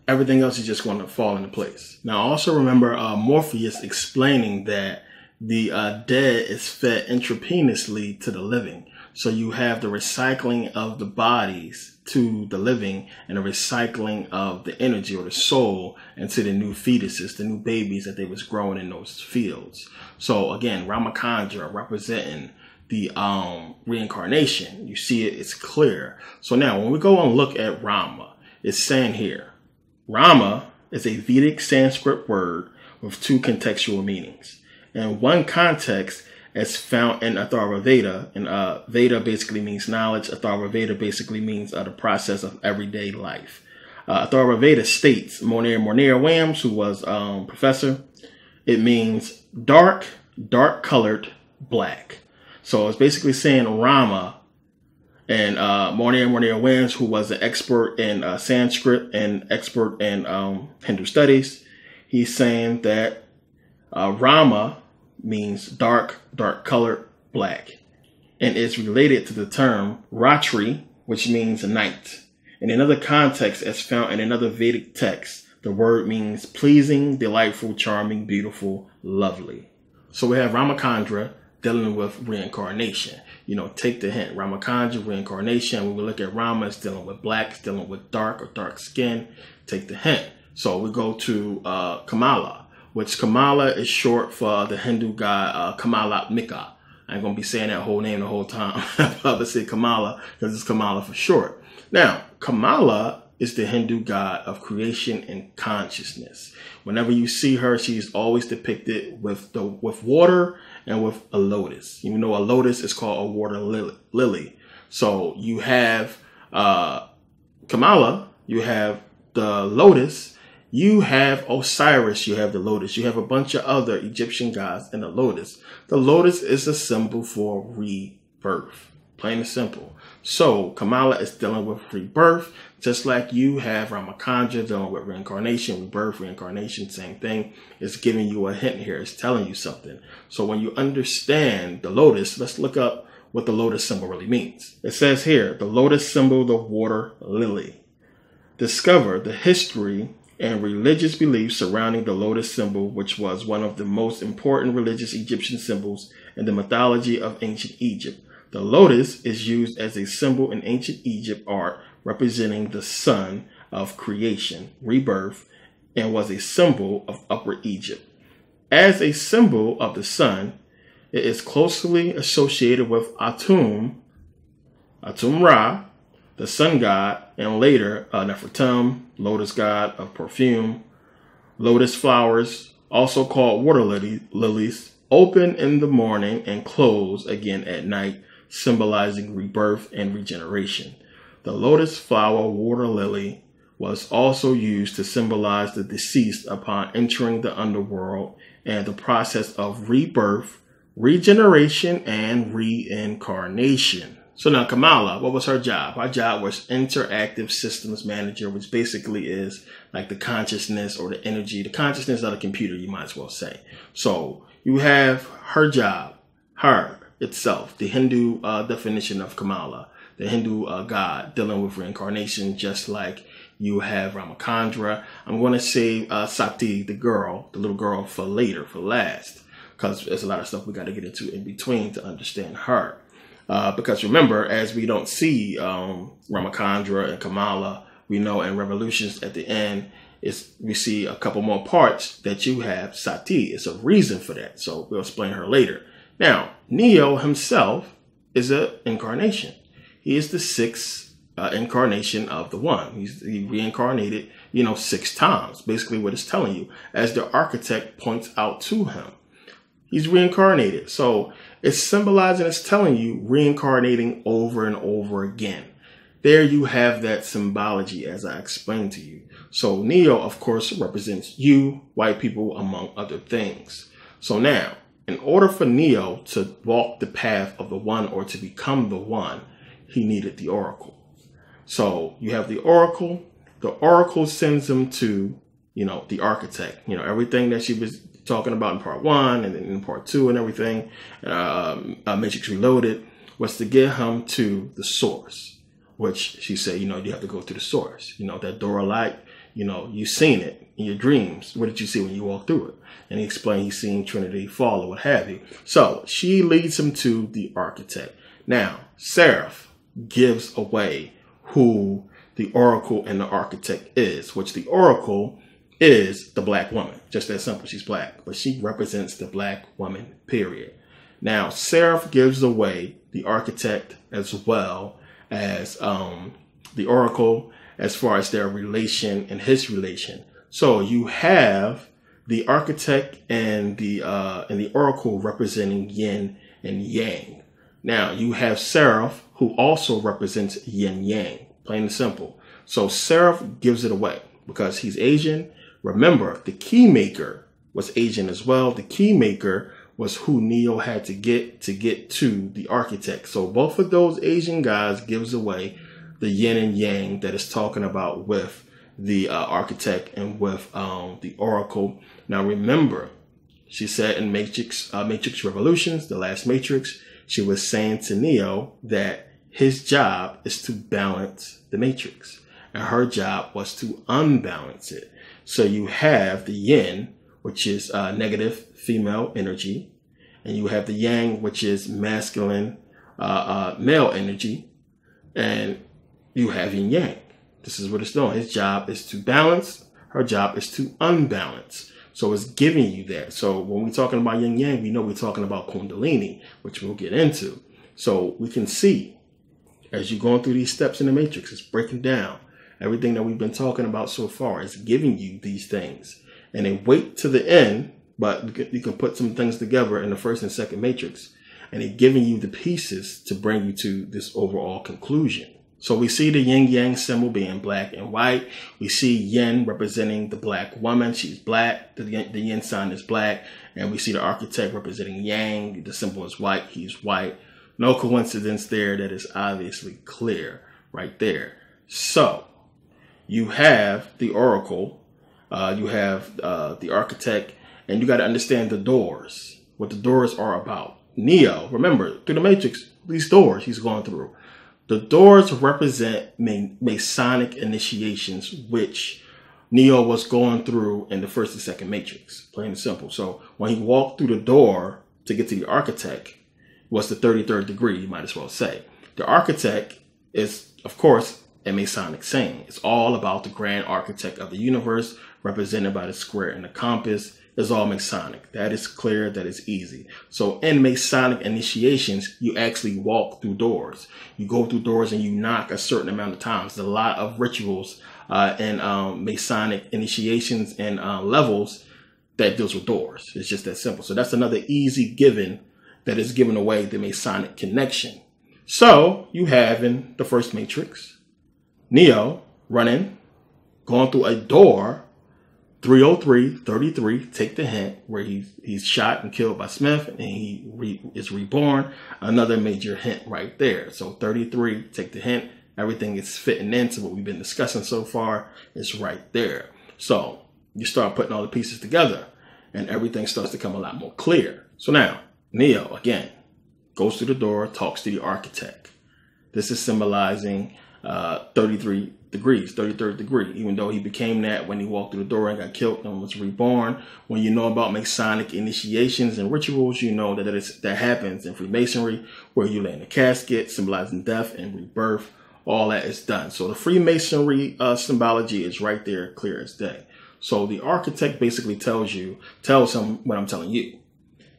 [SPEAKER 1] Everything else is just going to fall into place. Now, also remember Morpheus explaining that the dead is fed intravenously to the living. So you have the recycling of the bodies to the living and the recycling of the energy or the soul into the new fetuses, the new babies that they was growing in those fields. So again, Ramachandra representing the reincarnation. You see it, it's clear. So now when we go and look at Rama, it's saying here, Rama is a Vedic Sanskrit word with two contextual meanings. In one context, it's found in Atharva Veda, and Veda basically means knowledge. Atharva Veda basically means the process of everyday life. Atharva Veda states, Monir Williams, who was professor, it means dark colored black. So it's basically saying Rama, and Monir Williams, who was an expert in Sanskrit and expert in Hindu studies, he's saying that Rama means dark colored black, and is related to the term Ratri, which means night. In another context, as found in another Vedic text, the word means pleasing, delightful, charming, beautiful, lovely. So we have Ramachandra dealing with reincarnation. You know, take the hint. Ramachandra, reincarnation. When we look at Rama, it's dealing with black, it's dealing with dark or dark skin. Take the hint. So we go to Kamala, which Kamala is short for the Hindu god Kamala Mika. I ain't going to be saying that whole name the whole time. I'll probably say Kamala because it's Kamala for short. Now, Kamala is the Hindu god of creation and consciousness. Whenever you see her, she's always depicted with water and with a lotus. You know, a lotus is called a water lily. So you have Kamala, you have the lotus, you have Osiris, you have the lotus, you have a bunch of other Egyptian gods in the lotus. The lotus is a symbol for rebirth, plain and simple. So Kamala is dealing with rebirth, just like you have Ramachandra dealing with reincarnation, rebirth, reincarnation, same thing. It's giving you a hint here. It's telling you something. So when you understand the lotus, let's look up what the lotus symbol really means. It says here, the lotus symbol, the water lily. Discover the history and religious beliefs surrounding the lotus symbol, which was one of the most important religious Egyptian symbols in the mythology of ancient Egypt. The lotus is used as a symbol in ancient Egypt art, representing the sun of creation, rebirth, and was a symbol of Upper Egypt. As a symbol of the sun, it is closely associated with Atum Ra, the sun god, and later Nefertum, lotus god of perfume. Lotus flowers, also called water lilies, open in the morning and close again at night, symbolizing rebirth and regeneration. The lotus flower water lily was also used to symbolize the deceased upon entering the underworld and the process of rebirth, regeneration, and reincarnation. So now Kamala, what was her job? Her job was interactive systems manager, which basically is like the consciousness or the energy, the consciousness of the computer, you might as well say. So you have her job, her itself, the Hindu definition of Kamala, the Hindu god dealing with reincarnation, just like you have Ramachandra. I'm going to save Sati, the little girl, for later, for last, because there's a lot of stuff we got to get into in between to understand her. Because remember, as we don't see Ramachandra and Kamala, we know in Revolutions at the end, we see a couple more parts that you have Sati. It's a reason for that. So we'll explain her later. Now, Neo himself is an incarnation. He is the sixth incarnation of the One. He reincarnated, 6 times. Basically what it's telling you, as the architect points out to him. He's reincarnated. So it's symbolizing, it's telling you reincarnating over and over again. There you have that symbology as I explained to you. So Neo, of course, represents you, white people, among other things. So now, in order for Neo to walk the path of the One or to become the One, he needed the Oracle. So you have the Oracle. The Oracle sends him to, the architect. Everything that she was talking about in part 1 and then in part 2 and everything, Matrix Reloaded, was to get him to the source, which she said, you have to go to the source. That door light, you've seen it in your dreams. What did you see when you walked through it? And he explained he's seen Trinity fall or what have you. So she leads him to the architect. Now, Seraph gives away who the Oracle and the architect is, which the Oracle is the black woman. Just that simple. She's black, but she represents the black woman, period. Now, Seraph gives away the architect as well as the Oracle as far as their relation and his relation. So you have the architect and the Oracle representing yin and yang. Now, you have Seraph, who also represents yin yang, plain and simple. So Seraph gives it away because he's Asian. Remember, the key maker was Asian as well. The key maker was who Neo had to get to the architect. So both of those Asian guys gives away the yin and yang that is talking about with the architect and with the Oracle. Now remember, she said in Matrix Revolutions, the last Matrix, she was saying to Neo that his job is to balance the Matrix, and her job was to unbalance it. So you have the yin, which is negative female energy, and you have the yang, which is masculine male energy, and you have yin yang. This is what it's doing. His job is to balance. Her job is to unbalance. So it's giving you that. So when we're talking about yin yang, we know we're talking about Kundalini, which we'll get into. So we can see as you're going through these steps in the Matrix, it's breaking down. Everything that we've been talking about so far is giving you these things. And then wait to the end, but you can put some things together in the first and second Matrix. And it's giving you the pieces to bring you to this overall conclusion. So we see the yin-yang symbol being black and white. We see yin representing the black woman. She's black. The yin sign is black. And we see the architect representing yang. The symbol is white. He's white. No coincidence there. That is obviously clear right there. So you have the Oracle. You have the architect. And you got to understand the doors. What the doors are about. Neo, remember, through the Matrix, these doors he's going through. The doors represent Masonic initiations, which Neo was going through in the first and second Matrix, plain and simple. So when he walked through the door to get to the architect, was the 33rd degree, you might as well say. The architect is, of course, a Masonic saying. It's all about the grand architect of the universe, represented by the square and the compass. It's all Masonic. That is clear. That is easy. So in Masonic initiations, you actually walk through doors. You go through doors and you knock a certain amount of times. There's a lot of rituals and Masonic initiations and levels that deals with doors. It's just that simple. So that's another easy given that is giving away the Masonic connection. So you have in the first Matrix, Neo running, going through a door 303:33, take the hint, where he's shot and killed by Smith and he is reborn. Another major hint right there. So 33, take the hint. Everything is fitting into what we've been discussing so far is right there. So you start putting all the pieces together and everything starts to come a lot more clear. So now Neo, again, goes through the door, talks to the architect. This is symbolizing 33 degrees, 33rd degree, even though he became that when he walked through the door and got killed and was reborn. When you know about Masonic initiations and rituals, you know that happens in Freemasonry, where you lay in a casket, symbolizing death and rebirth. All that is done. So the Freemasonry symbology is right there, clear as day. So the architect basically tells him what I'm telling you.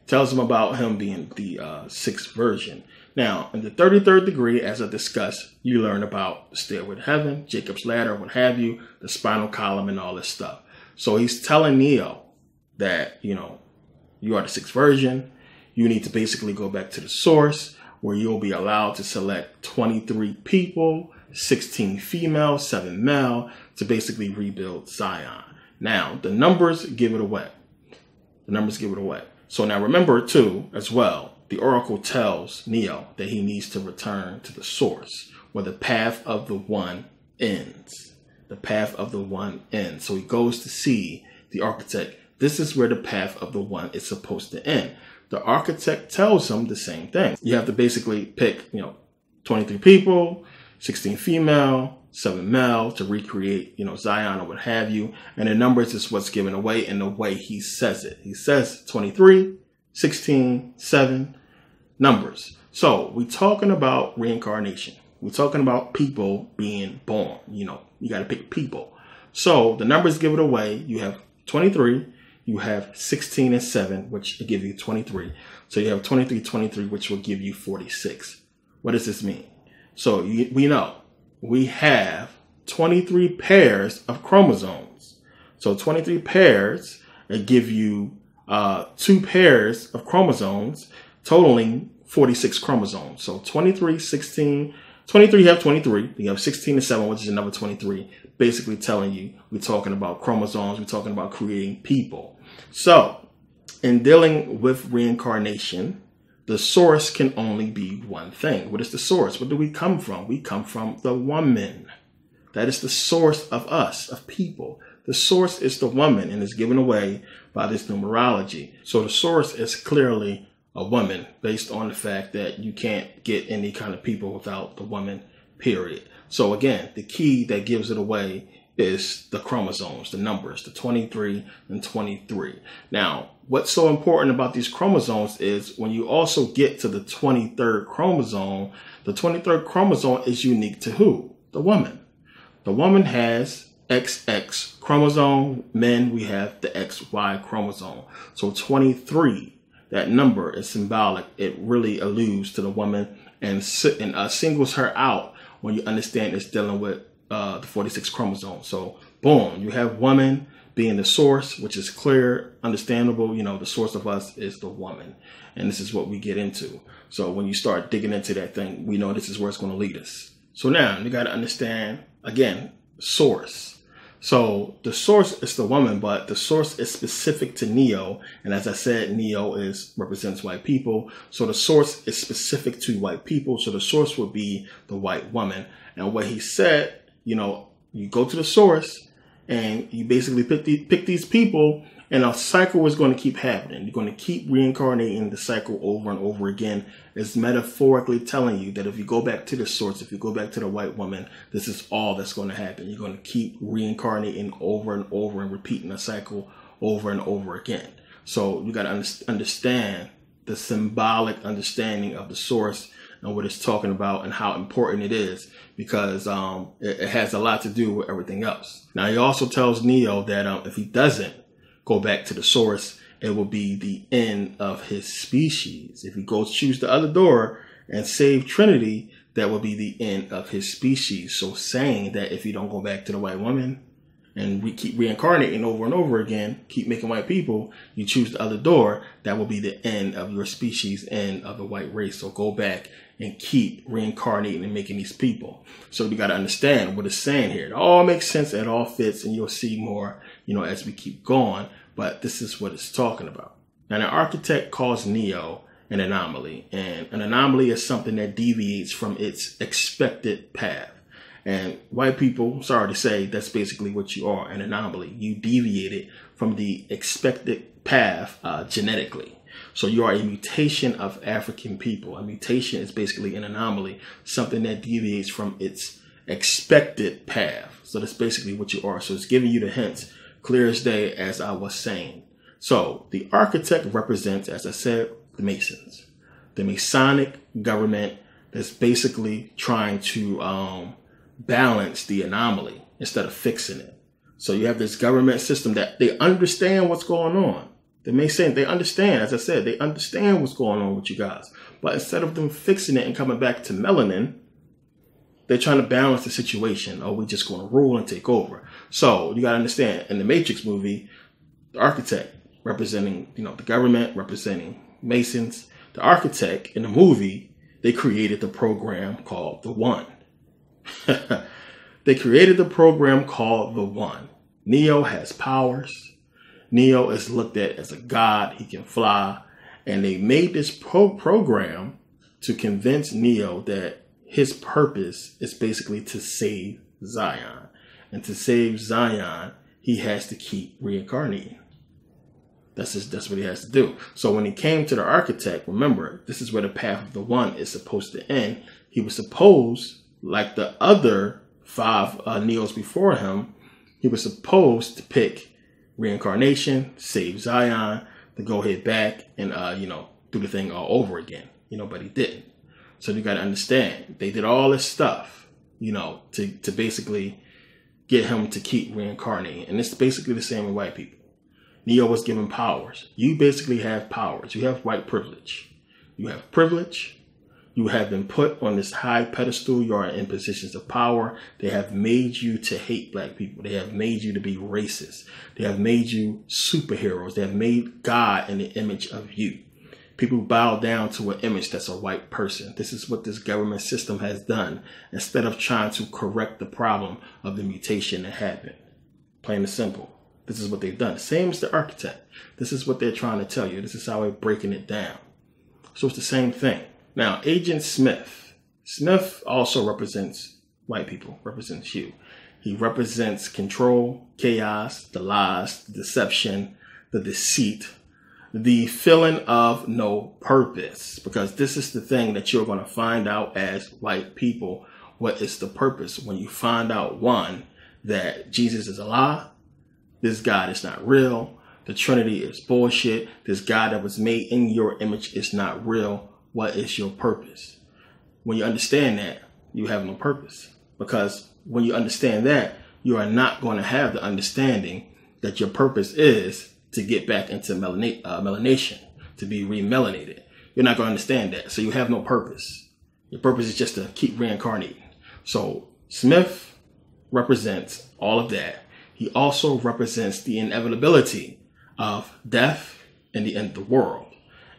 [SPEAKER 1] Tells him about him being the sixth version. Now, in the 33rd degree, as I discussed, you learn about the Stairway to Heaven, Jacob's Ladder, what have you, the spinal column and all this stuff. So he's telling Neo that, you are the sixth version. You need to basically go back to the source, where you'll be allowed to select 23 people, 16 female, 7 male, to basically rebuild Zion. Now, the numbers give it away. So now remember, too, as well, the Oracle tells Neo that he needs to return to the source, where the path of the one ends. The path of the one ends. So he goes to see the architect. This is where the path of the one is supposed to end. The architect tells him the same thing. You have to basically pick, 23 people, 16 female, 7 male to recreate, Zion or what have you. And the numbers is what's given away in the way he says it. He says 23, 16, 7 numbers. So we're talking about reincarnation. We're talking about people being born. You got to pick people. So the numbers give it away. You have 23. You have 16 and 7, which will give you 23. So you have 23, 23, which will give you 46. What does this mean? So we know we have 23 pairs of chromosomes. So 23 pairs give you 2 pairs of chromosomes, totaling 46 chromosomes. So 23, 16, 23, you have 23. You have 16 and 7, which is another 23. Basically telling you we're talking about chromosomes. We're talking about creating people. So in dealing with reincarnation, the source can only be one thing. What is the source? Where do we come from? We come from the woman. That is the source of us, of people. The source is the woman and is given away by this numerology. So the source is clearly a woman, based on the fact that you can't get any kind of people without the woman, period. So again, the key that gives it away is the chromosomes, the numbers, the 23 and 23. Now, what's so important about these chromosomes is when you also get to the 23rd chromosome, the 23rd chromosome is unique to who? The woman. The woman has XX chromosome. Men, we have the XY chromosome. So 23, that number is symbolic. It really alludes to the woman and singles her out when you understand it's dealing with the 46 chromosomes. So boom, you have woman being the source, which is clear, understandable. The source of us is the woman. And this is what we get into. So when you start digging into that thing, we know this is where it's going to lead us. So now you got to understand, again, source. So the source is the woman, but the source is specific to Neo. And as I said, Neo represents white people. So the source is specific to white people. So the source would be the white woman. And what he said, you go to the source and you basically pick these people, and a cycle is going to keep happening. You're going to keep reincarnating the cycle over and over again. It's metaphorically telling you that if you go back to the source, if you go back to the white woman, this is all that's going to happen. You're going to keep reincarnating over and over and repeating the cycle over and over again. So you got to understand the symbolic understanding of the source and what it's talking about and how important it is, because it has a lot to do with everything else. Now, he also tells Neo that if he doesn't go back to the source, it will be the end of his species. If he goes choose the other door and save Trinity, that will be the end of his species. So saying that if you don't go back to the white woman and we keep reincarnating over and over again, keep making white people, you choose the other door, that will be the end of your species, end of the white race. So go back and keep reincarnating and making these people. So we got to understand what it's saying here. It all makes sense. It all fits, and you'll see more, as we keep going. But this is what it's talking about. Now, the architect calls Neo an anomaly, and an anomaly is something that deviates from its expected path. And white people, sorry to say, that's basically what you are, an anomaly. You deviated from the expected path genetically. So you are a mutation of African people. A mutation is basically an anomaly, something that deviates from its expected path. So that's basically what you are. So it's giving you the hints, clear as day, as I was saying. So the architect represents, as I said, the Masons, the Masonic government that's basically trying to balance the anomaly instead of fixing it. So you have this government system that they understand what's going on. The Masons, they understand, as I said, they understand what's going on with you guys. But instead of them fixing it and coming back to melanin, they're trying to balance the situation. Oh, we're just going to rule and take over. So you got to understand, in the Matrix movie, the architect representing, the government, representing Masons, the architect in the movie, they created the program called the One. They created the program called the One. Neo has powers. Neo is looked at as a god. He can fly. And they made this program to convince Neo that his purpose is basically to save Zion. And to save Zion, he has to keep reincarnating. That's what he has to do. So when he came to the architect, remember, this is where the path of the One is supposed to end. He was supposed, like the other 5 Neos before him, he was supposed to pick reincarnation, save Zion, to go head back and, do the thing all over again, but he didn't. So you got to understand, they did all this stuff, to basically get him to keep reincarnating. And it's basically the same with white people. Neo was given powers. You basically have powers. You have white privilege. You have privilege. You have been put on this high pedestal. You are in positions of power. They have made you to hate black people. They have made you to be racist. They have made you superheroes. They have made God in the image of you. People bow down to an image that's a white person. This is what this government system has done instead of trying to correct the problem of the mutation that happened. Plain and simple. This is what they've done. Same as the architect. This is what they're trying to tell you. This is how they're breaking it down. So it's the same thing. Now, Agent Smith. Smith also represents white people, represents you. He represents control, chaos, the lies, the deception, the deceit, the feeling of no purpose. Because this is the thing that you're going to find out as white people. What is the purpose? When you find out, one, that Jesus is a lie. This God is not real. The Trinity is bullshit. This God that was made in your image is not real. What is your purpose? When you understand that, you have no purpose. Because when you understand that, you are not going to have the understanding that your purpose is to get back into melanation, to be remelanated. You're not going to understand that. So you have no purpose. Your purpose is just to keep reincarnating. So Smith represents all of that. He also represents the inevitability of death and the end of the world.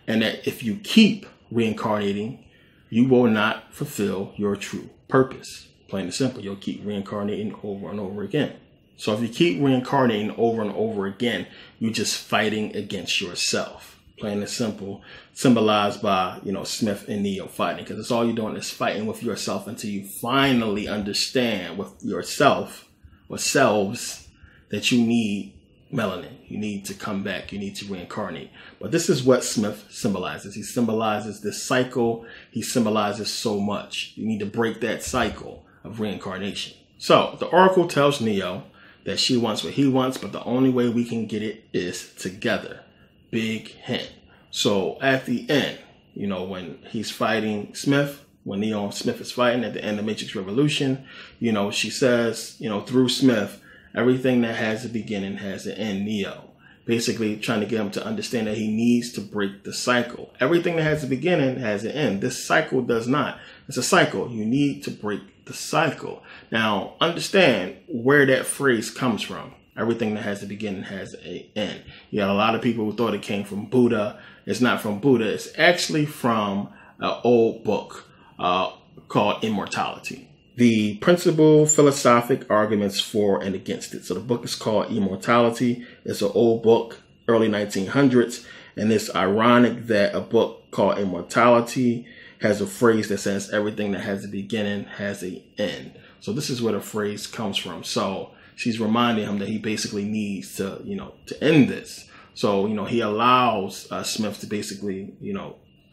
[SPEAKER 1] And that if you keep reincarnating, you will not fulfill your true purpose. Plain and simple, you'll keep reincarnating over and over again. So if you keep reincarnating over and over again, you're just fighting against yourself. Plain and simple, symbolized by, Smith and Neo fighting. Because it's all you're doing is fighting with yourself until you finally understand with yourself or selves that you need melanin. You need to come back. You need to reincarnate. But this is what Smith symbolizes. He symbolizes this cycle. He symbolizes so much. You need to break that cycle of reincarnation. So the Oracle tells Neo that she wants what he wants, but the only way we can get it is together. Big hint. So at the end, when he's fighting Smith, when Neo and Smith is fighting at the end of Matrix Revolution, she says, through Smith, everything that has a beginning has an end. Neo basically trying to get him to understand that he needs to break the cycle. Everything that has a beginning has an end. This cycle does not. It's a cycle. You need to break break the cycle. Now, understand where that phrase comes from. Everything that has a beginning has an end. You got a lot of people who thought it came from Buddha. It's not from Buddha. It's actually from an old book called Immortality. The principal philosophic arguments for and against it. So the book is called Immortality. It's an old book, early 1900s. And it's ironic that a book called Immortality has a phrase that says everything that has a beginning has an end. So this is where the phrase comes from. So she's reminding him that he basically needs to, to end this. So, he allows Smith to basically,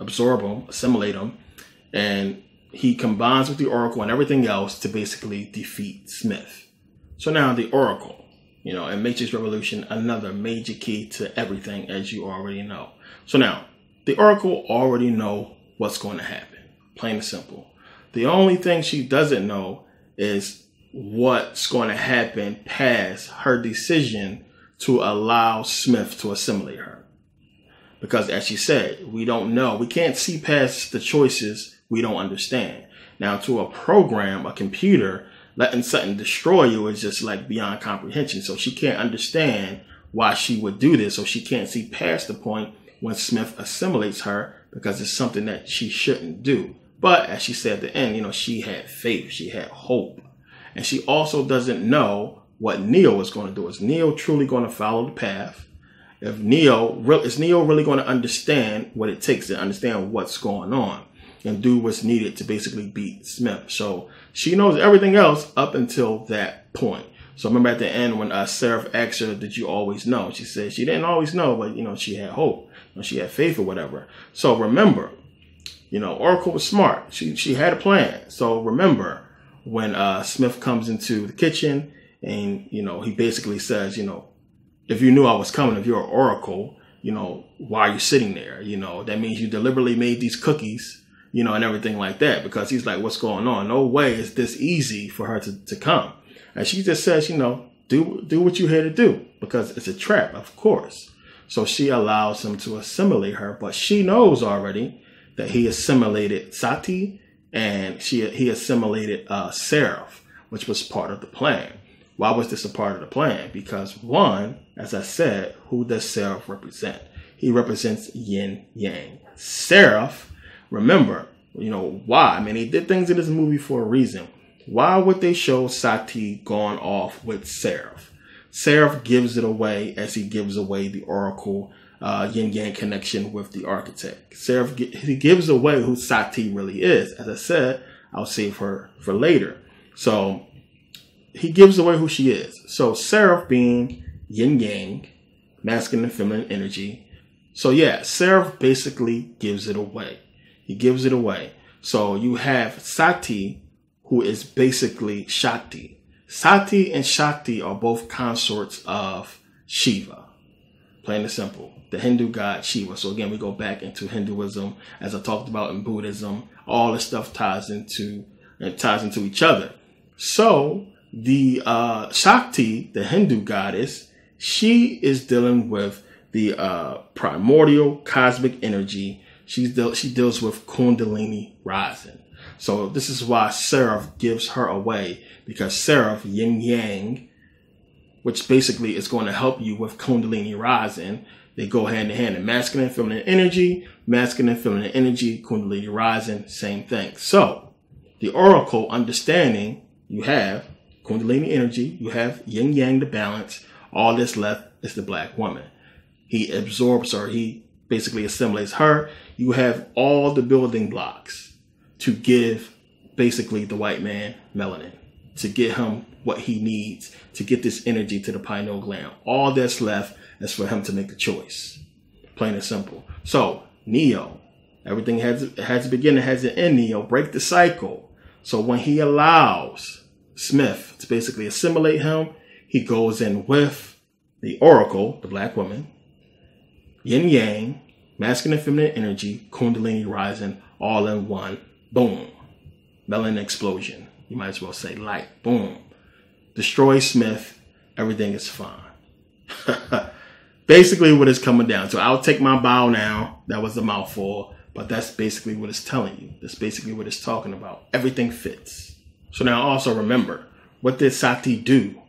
[SPEAKER 1] absorb him, assimilate him, and he combines with the Oracle and everything else to basically defeat Smith. So now the Oracle, in Matrix Revolution, another major key to everything, as you already know. So now the Oracle already know what's going to happen, plain and simple. The only thing she doesn't know is what's going to happen past her decision to allow Smith to assimilate her. Because as she said, we don't know. We can't see past the choices we don't understand. Now, to a program, a computer, letting something destroy you is just like beyond comprehension. So she can't understand why she would do this. So she can't see past the point when Smith assimilates her because it's something that she shouldn't do. But as she said at the end, she had faith. She had hope. And she also doesn't know what Neo is going to do. Is Neo truly going to follow the path? Is Neo really going to understand what it takes to understand what's going on and do what's needed to basically beat Smith? So she knows everything else up until that point. So remember at the end when Seraph asked her, did you always know? She said she didn't always know, but, she had hope. She had faith or whatever. So remember, Oracle was smart. She had a plan. So remember when Smith comes into the kitchen and, he basically says, if you knew I was coming, if you're an Oracle, why are you sitting there? That means you deliberately made these cookies, and everything like that, because he's like, what's going on? No way is this easy for her to come. And she just says, do what you're here to do, because it's a trap, of course. So she allows him to assimilate her, but she knows already that he assimilated Sati and he assimilated Seraph, which was part of the plan. Why was this a part of the plan? Because one, as I said, who does Seraph represent? He represents yin yang. Seraph, remember, why? I mean, he did things in this movie for a reason. Why would they show Sati going off with Seraph? Seraph gives it away as he gives away the Oracle yin-yang connection with the architect. Seraph, he gives away who Sati really is. As I said, I'll save her for later. So he gives away who she is. So Seraph being yin-yang, masculine and feminine energy. So yeah, Seraph basically gives it away. He gives it away. So you have Sati, who is basically Shakti. Sati and Shakti are both consorts of Shiva. Plain and simple. The Hindu god Shiva. So again, we go back into Hinduism, as I talked about in Buddhism. All this stuff ties into each other. So the Shakti, the Hindu goddess, she is dealing with the primordial cosmic energy. She deals with Kundalini rising. So this is why Seraph gives her away, because Seraph, yin yang, which basically is going to help you with Kundalini rising. They go hand in hand. And masculine and feminine energy, Kundalini rising, same thing. So the Oracle understanding, you have Kundalini energy, you have yin yang, the balance. All that's left is the black woman. He absorbs her. He basically assimilates her. You have all the building blocks to give basically the white man melanin, to get him what he needs to get this energy to the pineal gland. All that's left is for him to make a choice. Plain and simple. So Neo, everything has a beginning, has an end. Neo, break the cycle. So when he allows Smith to basically assimilate him, he goes in with the Oracle, the black woman, yin yang, masculine and feminine energy, Kundalini rising, all in one. Boom. Melanin explosion. You might as well say light. Boom. Destroy Smith. Everything is fine. Basically what it's coming down to. I'll take my bow now. That was a mouthful. But that's basically what it's telling you. That's basically what it's talking about. Everything fits. So now also remember, what did Sati do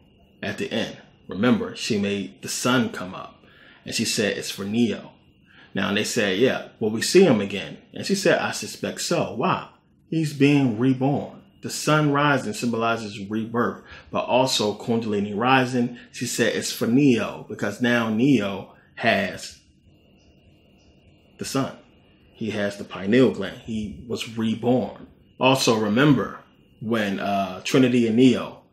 [SPEAKER 1] at the end? Remember, she made the sun come up. And she said, it's for Neo. Now, and they said, yeah, will we see him again? And she said, I suspect so. Why? He's being reborn. The sun rising symbolizes rebirth, but also Kundalini rising. She said it's for Neo because now Neo has the sun. He has the pineal gland. He was reborn. Also, remember when Trinity and Neo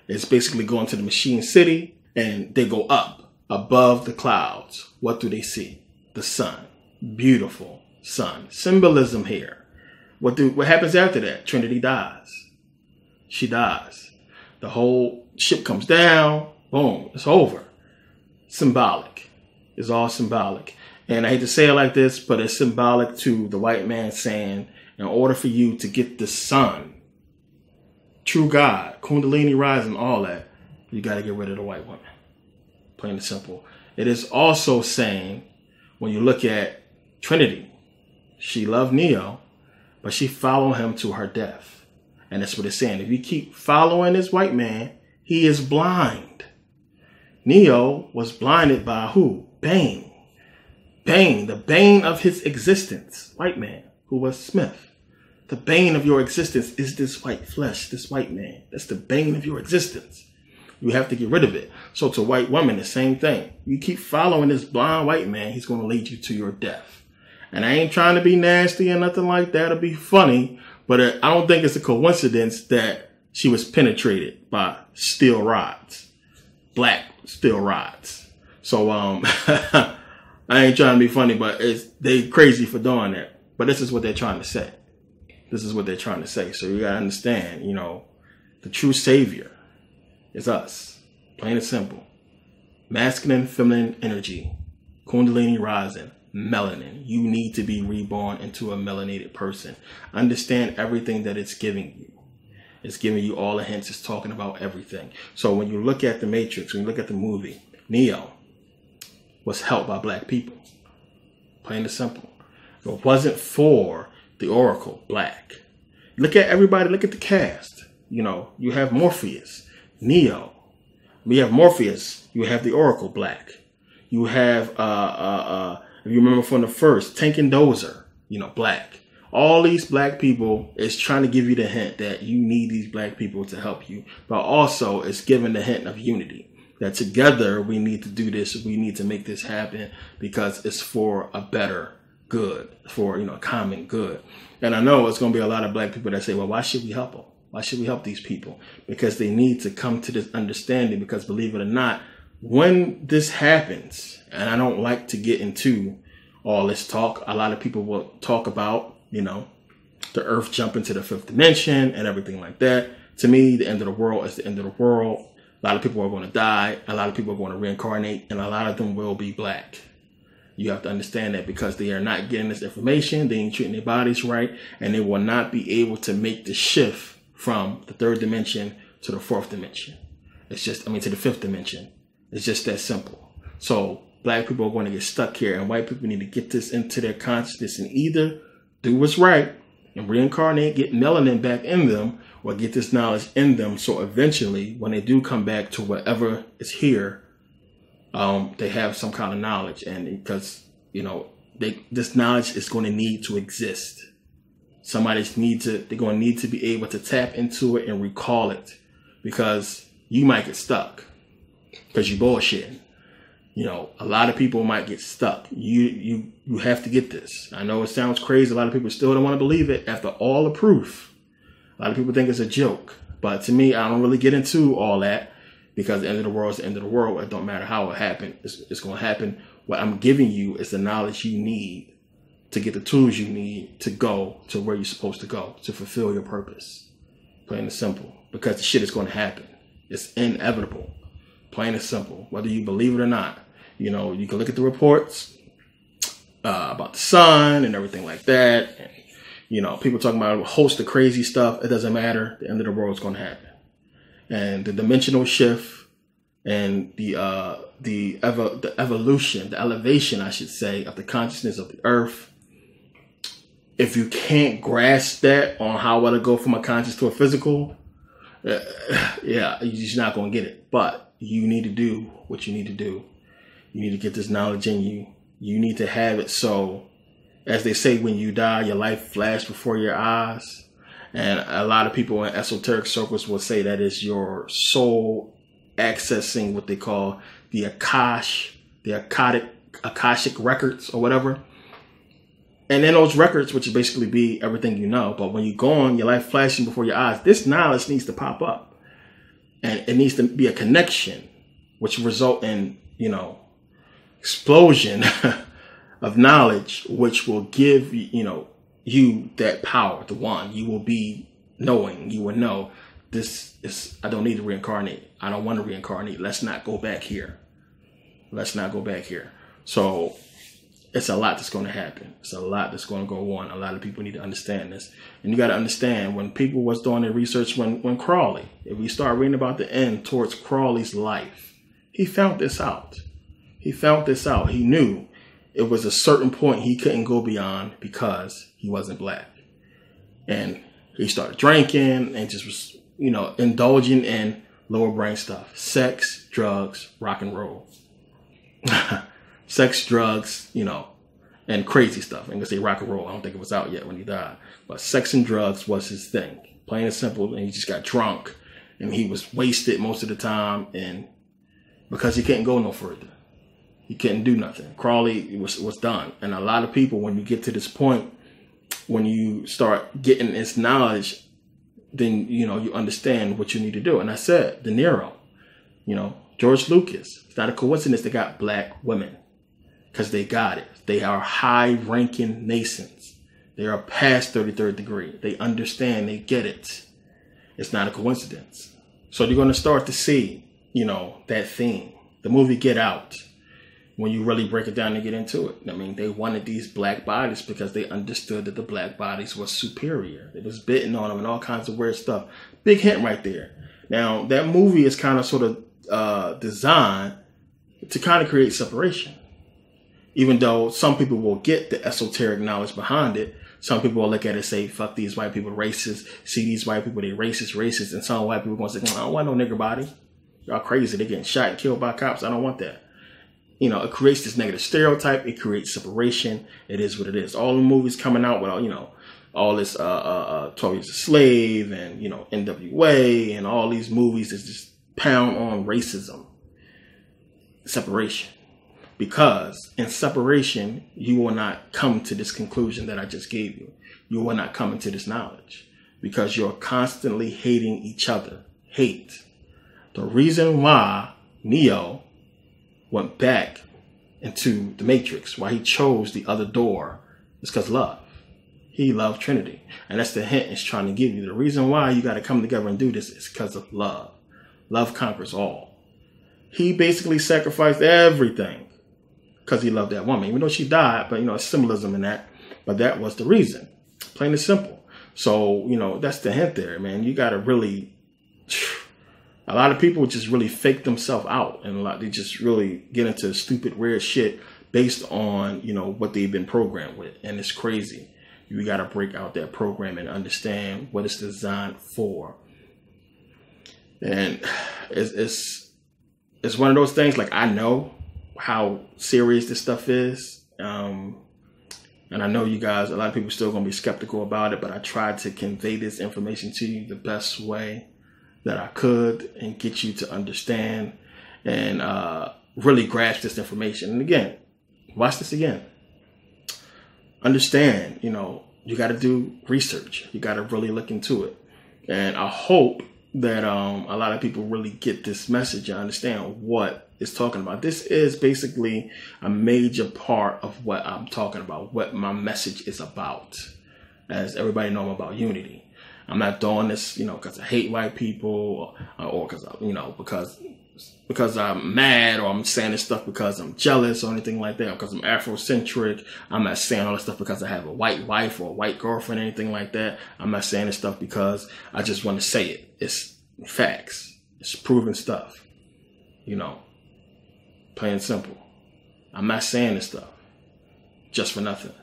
[SPEAKER 1] is basically going to the machine city and they go up above the clouds. What do they see? The sun. Beautiful sun. Symbolism here. What happens after that? Trinity dies. She dies. The whole ship comes down. Boom. It's over. Symbolic. It's all symbolic. And I hate to say it like this, but it's symbolic to the white man saying, in order for you to get the sun, true God, Kundalini rising, all that, you got to get rid of the white woman. Plain and simple. It is also saying, when you look at Trinity, she loved Neo, but she followed him to her death. And that's what it's saying. If you keep following this white man, he is blind. Neo was blinded by who? Bane. Bane, the bane of his existence. White man, who was Smith. The bane of your existence is this white flesh, this white man. That's the bane of your existence. You have to get rid of it. So to white women, the same thing. You keep following this blind white man, he's going to lead you to your death. And I ain't trying to be nasty or nothing like that or be funny, but I don't think it's a coincidence that she was penetrated by steel rods, black steel rods. So I ain't trying to be funny, but they crazy for doing that. But this is what they're trying to say. This is what they're trying to say. So you got to understand, the true savior is us. Plain and simple. Masculine, feminine energy. Kundalini rising. Melanin. You need to be reborn into a melanated person. Understand everything that it's giving you. It's giving you all the hints. It's talking about everything. So when you look at the Matrix, when you look at the movie, Neo was helped by black people. Plain and simple. It wasn't for the Oracle, black. Look at everybody. Look at the cast. You have Morpheus, Neo. We have Morpheus. You have the Oracle, black. You have, if you remember from the first, Tank and Dozer, black. All these black people is trying to give you the hint that you need these black people to help you. But also it's giving the hint of unity. That together we need to do this. We need to make this happen because it's for a better good, for, common good. And I know it's going to be a lot of black people that say, well, why should we help them? Why should we help these people? Because they need to come to this understanding, because believe it or not, when this happens, and I don't like to get into all this talk, a lot of people will talk about, the earth jumping to the fifth dimension and everything like that. To me, the end of the world is the end of the world. A lot of people are going to die. A lot of people are going to reincarnate, and a lot of them will be black. You have to understand that, because they are not getting this information. They ain't treating their bodies right, and they will not be able to make the shift from the third dimension to the fourth dimension. To the fifth dimension. It's just that simple. So black people are going to get stuck here, and white people need to get this into their consciousness and either do what's right and reincarnate, get melanin back in them, or get this knowledge in them. So eventually, when they do come back to whatever is here, they have some kind of knowledge. And because, this knowledge is going to need to exist. They're going to need to be able to tap into it and recall it, because you might get stuck because you're bullshitting. A lot of people might get stuck. You have to get this. I know it sounds crazy. A lot of people still don't want to believe it after all the proof. A lot of people think it's a joke. But to me, I don't really get into all that, because the end of the world is the end of the world. It don't matter how it happened. It's going to happen. What I'm giving you is the knowledge you need to get the tools you need to go to where you're supposed to go, to fulfill your purpose. Plain and simple. Because the shit is going to happen. It's inevitable. Plain and simple. Whether you believe it or not. You can look at the reports about the sun and everything like that. And, people talking about a host of crazy stuff. It doesn't matter. The end of the world is going to happen. And the dimensional shift and the evolution, the elevation, I should say, of the consciousness of the earth. If you can't grasp that on how it'll go from a conscious to a physical, Yeah, you're just not going to get it. But you need to do what you need to do. You need to get this knowledge in you. You need to have it so, as they say, when you die, your life flashes before your eyes. And a lot of people in esoteric circles will say that is your soul accessing what they call the Akashic records or whatever. And in those records, which basically be everything you know, but when you go on, your life flashing before your eyes, this knowledge needs to pop up. And it needs to be a connection, which result in, explosion of knowledge, which will give, you that power, the one. You will be knowing, you will know, this is, I don't need to reincarnate. I don't want to reincarnate. Let's not go back here. Let's not go back here. So it's a lot that's going to happen. It's a lot that's going to go on. A lot of people need to understand this. And you got to understand, when people was doing their research, when Crowley, if we start reading about the end towards Crowley's life, he found this out. He found this out. He knew it was a certain point he couldn't go beyond because he wasn't black. And he started drinking and just was, indulging in lower brain stuff. Sex, drugs, rock and roll. Sex, drugs, and crazy stuff. I'm going to say rock and roll. I don't think it was out yet when he died. But sex and drugs was his thing. Plain and simple. And he just got drunk. And he was wasted most of the time. And because he couldn't go no further. He couldn't do nothing. Crowley was done. And a lot of people, when you get to this point, when you start getting this knowledge, then, you understand what you need to do. And I said, De Niro, George Lucas. It's not a coincidence they got black women. Because they got it. They are high-ranking Masons. They are past 33rd degree. They understand. They get it. It's not a coincidence. So you're going to start to see, that theme. The movie Get Out. When you really break it down and get into it. I mean, they wanted these black bodies because they understood that the black bodies were superior. It was bitten on them and all kinds of weird stuff. Big hint right there. Now, that movie is kind of sort of designed to kind of create separation. Even though some people will get the esoteric knowledge behind it, some people will look at it and say, fuck these white people, racist. See these white people, they racist. And some white people are going to say, I don't want no nigger body. Y'all crazy. They're getting shot and killed by cops. I don't want that. It creates this negative stereotype. It creates separation. It is what it is. All the movies coming out with, all this 12 Years a Slave and, NWA and all these movies is just pound on racism. Separation. Because in separation, you will not come to this conclusion that I just gave you. You will not come into this knowledge because you're constantly hating each other. Hate. The reason why Neo went back into the Matrix, why he chose the other door, is because love. He loved Trinity. And that's the hint it's trying to give you. The reason why you got to come together and do this is because of love. Love conquers all. He basically sacrificed everything because he loved that woman, even though she died, but symbolism in that. But that was the reason. Plain and simple. So, that's the hint there, man. You got to really, a lot of people just really fake themselves out, and they just really get into stupid, weird shit based on, what they've been programmed with. And it's crazy. You got to break out that program and understand what it's designed for. And it's one of those things, like, I know how serious this stuff is. And I know you guys, a lot of people still going to be skeptical about it, but I tried to convey this information to you the best way that I could and get you to understand and really grasp this information. And again, watch this again. Understand, you got to do research. You got to really look into it. And I hope that a lot of people really get this message and understand what it's talking about. This is basically a major part of what I'm talking about, what my message is about. As everybody know, I'm about unity. I'm not doing this, because I hate white people or because, because I'm mad, or I'm saying this stuff because I'm jealous or anything like that, or because I'm Afrocentric. I'm not saying all this stuff because I have a white wife or a white girlfriend or anything like that. I'm not saying this stuff because I just want to say it. It's facts. It's proven stuff. Plain and simple. I'm not saying this stuff just for nothing.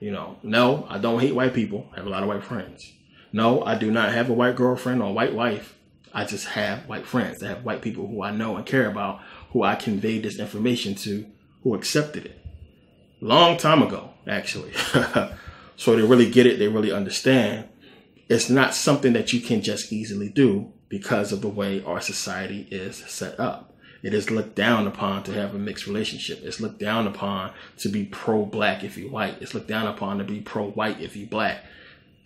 [SPEAKER 1] No, I don't hate white people. I have a lot of white friends. No, I do not have a white girlfriend or a white wife. I just have white friends. I have white people who I know and care about, who I conveyed this information to, who accepted it. Long time ago, actually. So they really get it. They really understand. It's not something that you can just easily do because of the way our society is set up. It is looked down upon to have a mixed relationship. It's looked down upon to be pro-black if you're white. It's looked down upon to be pro-white if you're black.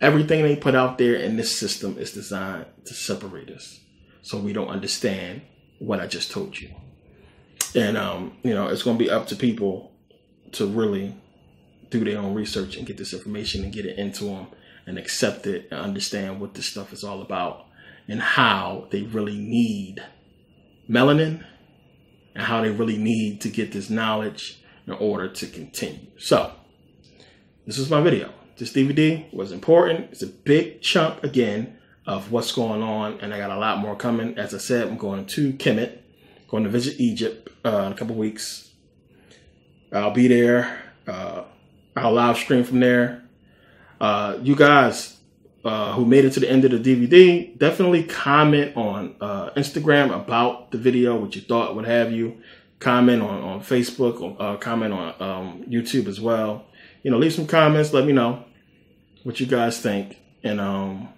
[SPEAKER 1] Everything they put out there in this system is designed to separate us, so we don't understand what I just told you. And, it's going to be up to people to really do their own research and get this information and get it into them and accept it and understand what this stuff is all about and how they really need melanin and how they really need to get this knowledge in order to continue. So this was my video. This DVD was important. It's a big chunk, again, of what's going on. And I got a lot more coming. As I said, I'm going to Kemet, going to visit Egypt in a couple weeks. I'll be there. I'll live stream from there. You guys who made it to the end of the DVD, definitely comment on Instagram about the video, what you thought, what have you. Comment on Facebook, or comment on YouTube as well. Leave some comments. Let me know what you guys think, and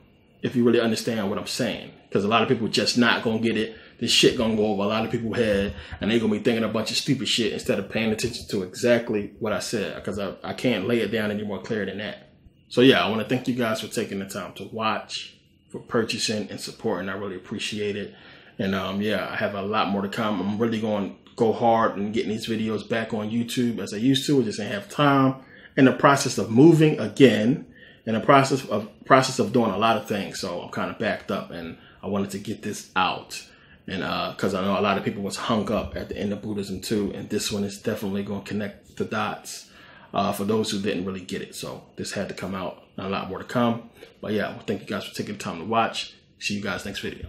[SPEAKER 1] if you really understand what I'm saying, because a lot of people just not gonna get it. This shit gonna go over a lot of people's head, and they gonna be thinking a bunch of stupid shit instead of paying attention to exactly what I said, because I can't lay it down any more clear than that. So yeah, I want to thank you guys for taking the time to watch, for purchasing and supporting. I really appreciate it. And yeah, I have a lot more to come. I'm really going to go hard and getting these videos back on YouTube as I used to. I just didn't have time. In the process of moving again, in the process of doing a lot of things. So I'm kind of backed up, and I wanted to get this out. And because I know a lot of people was hung up at the end of Buddhism too. And this one is definitely going to connect the dots for those who didn't really get it. So this had to come out, and a lot more to come. But yeah, thank you guys for taking the time to watch. See you guys next video.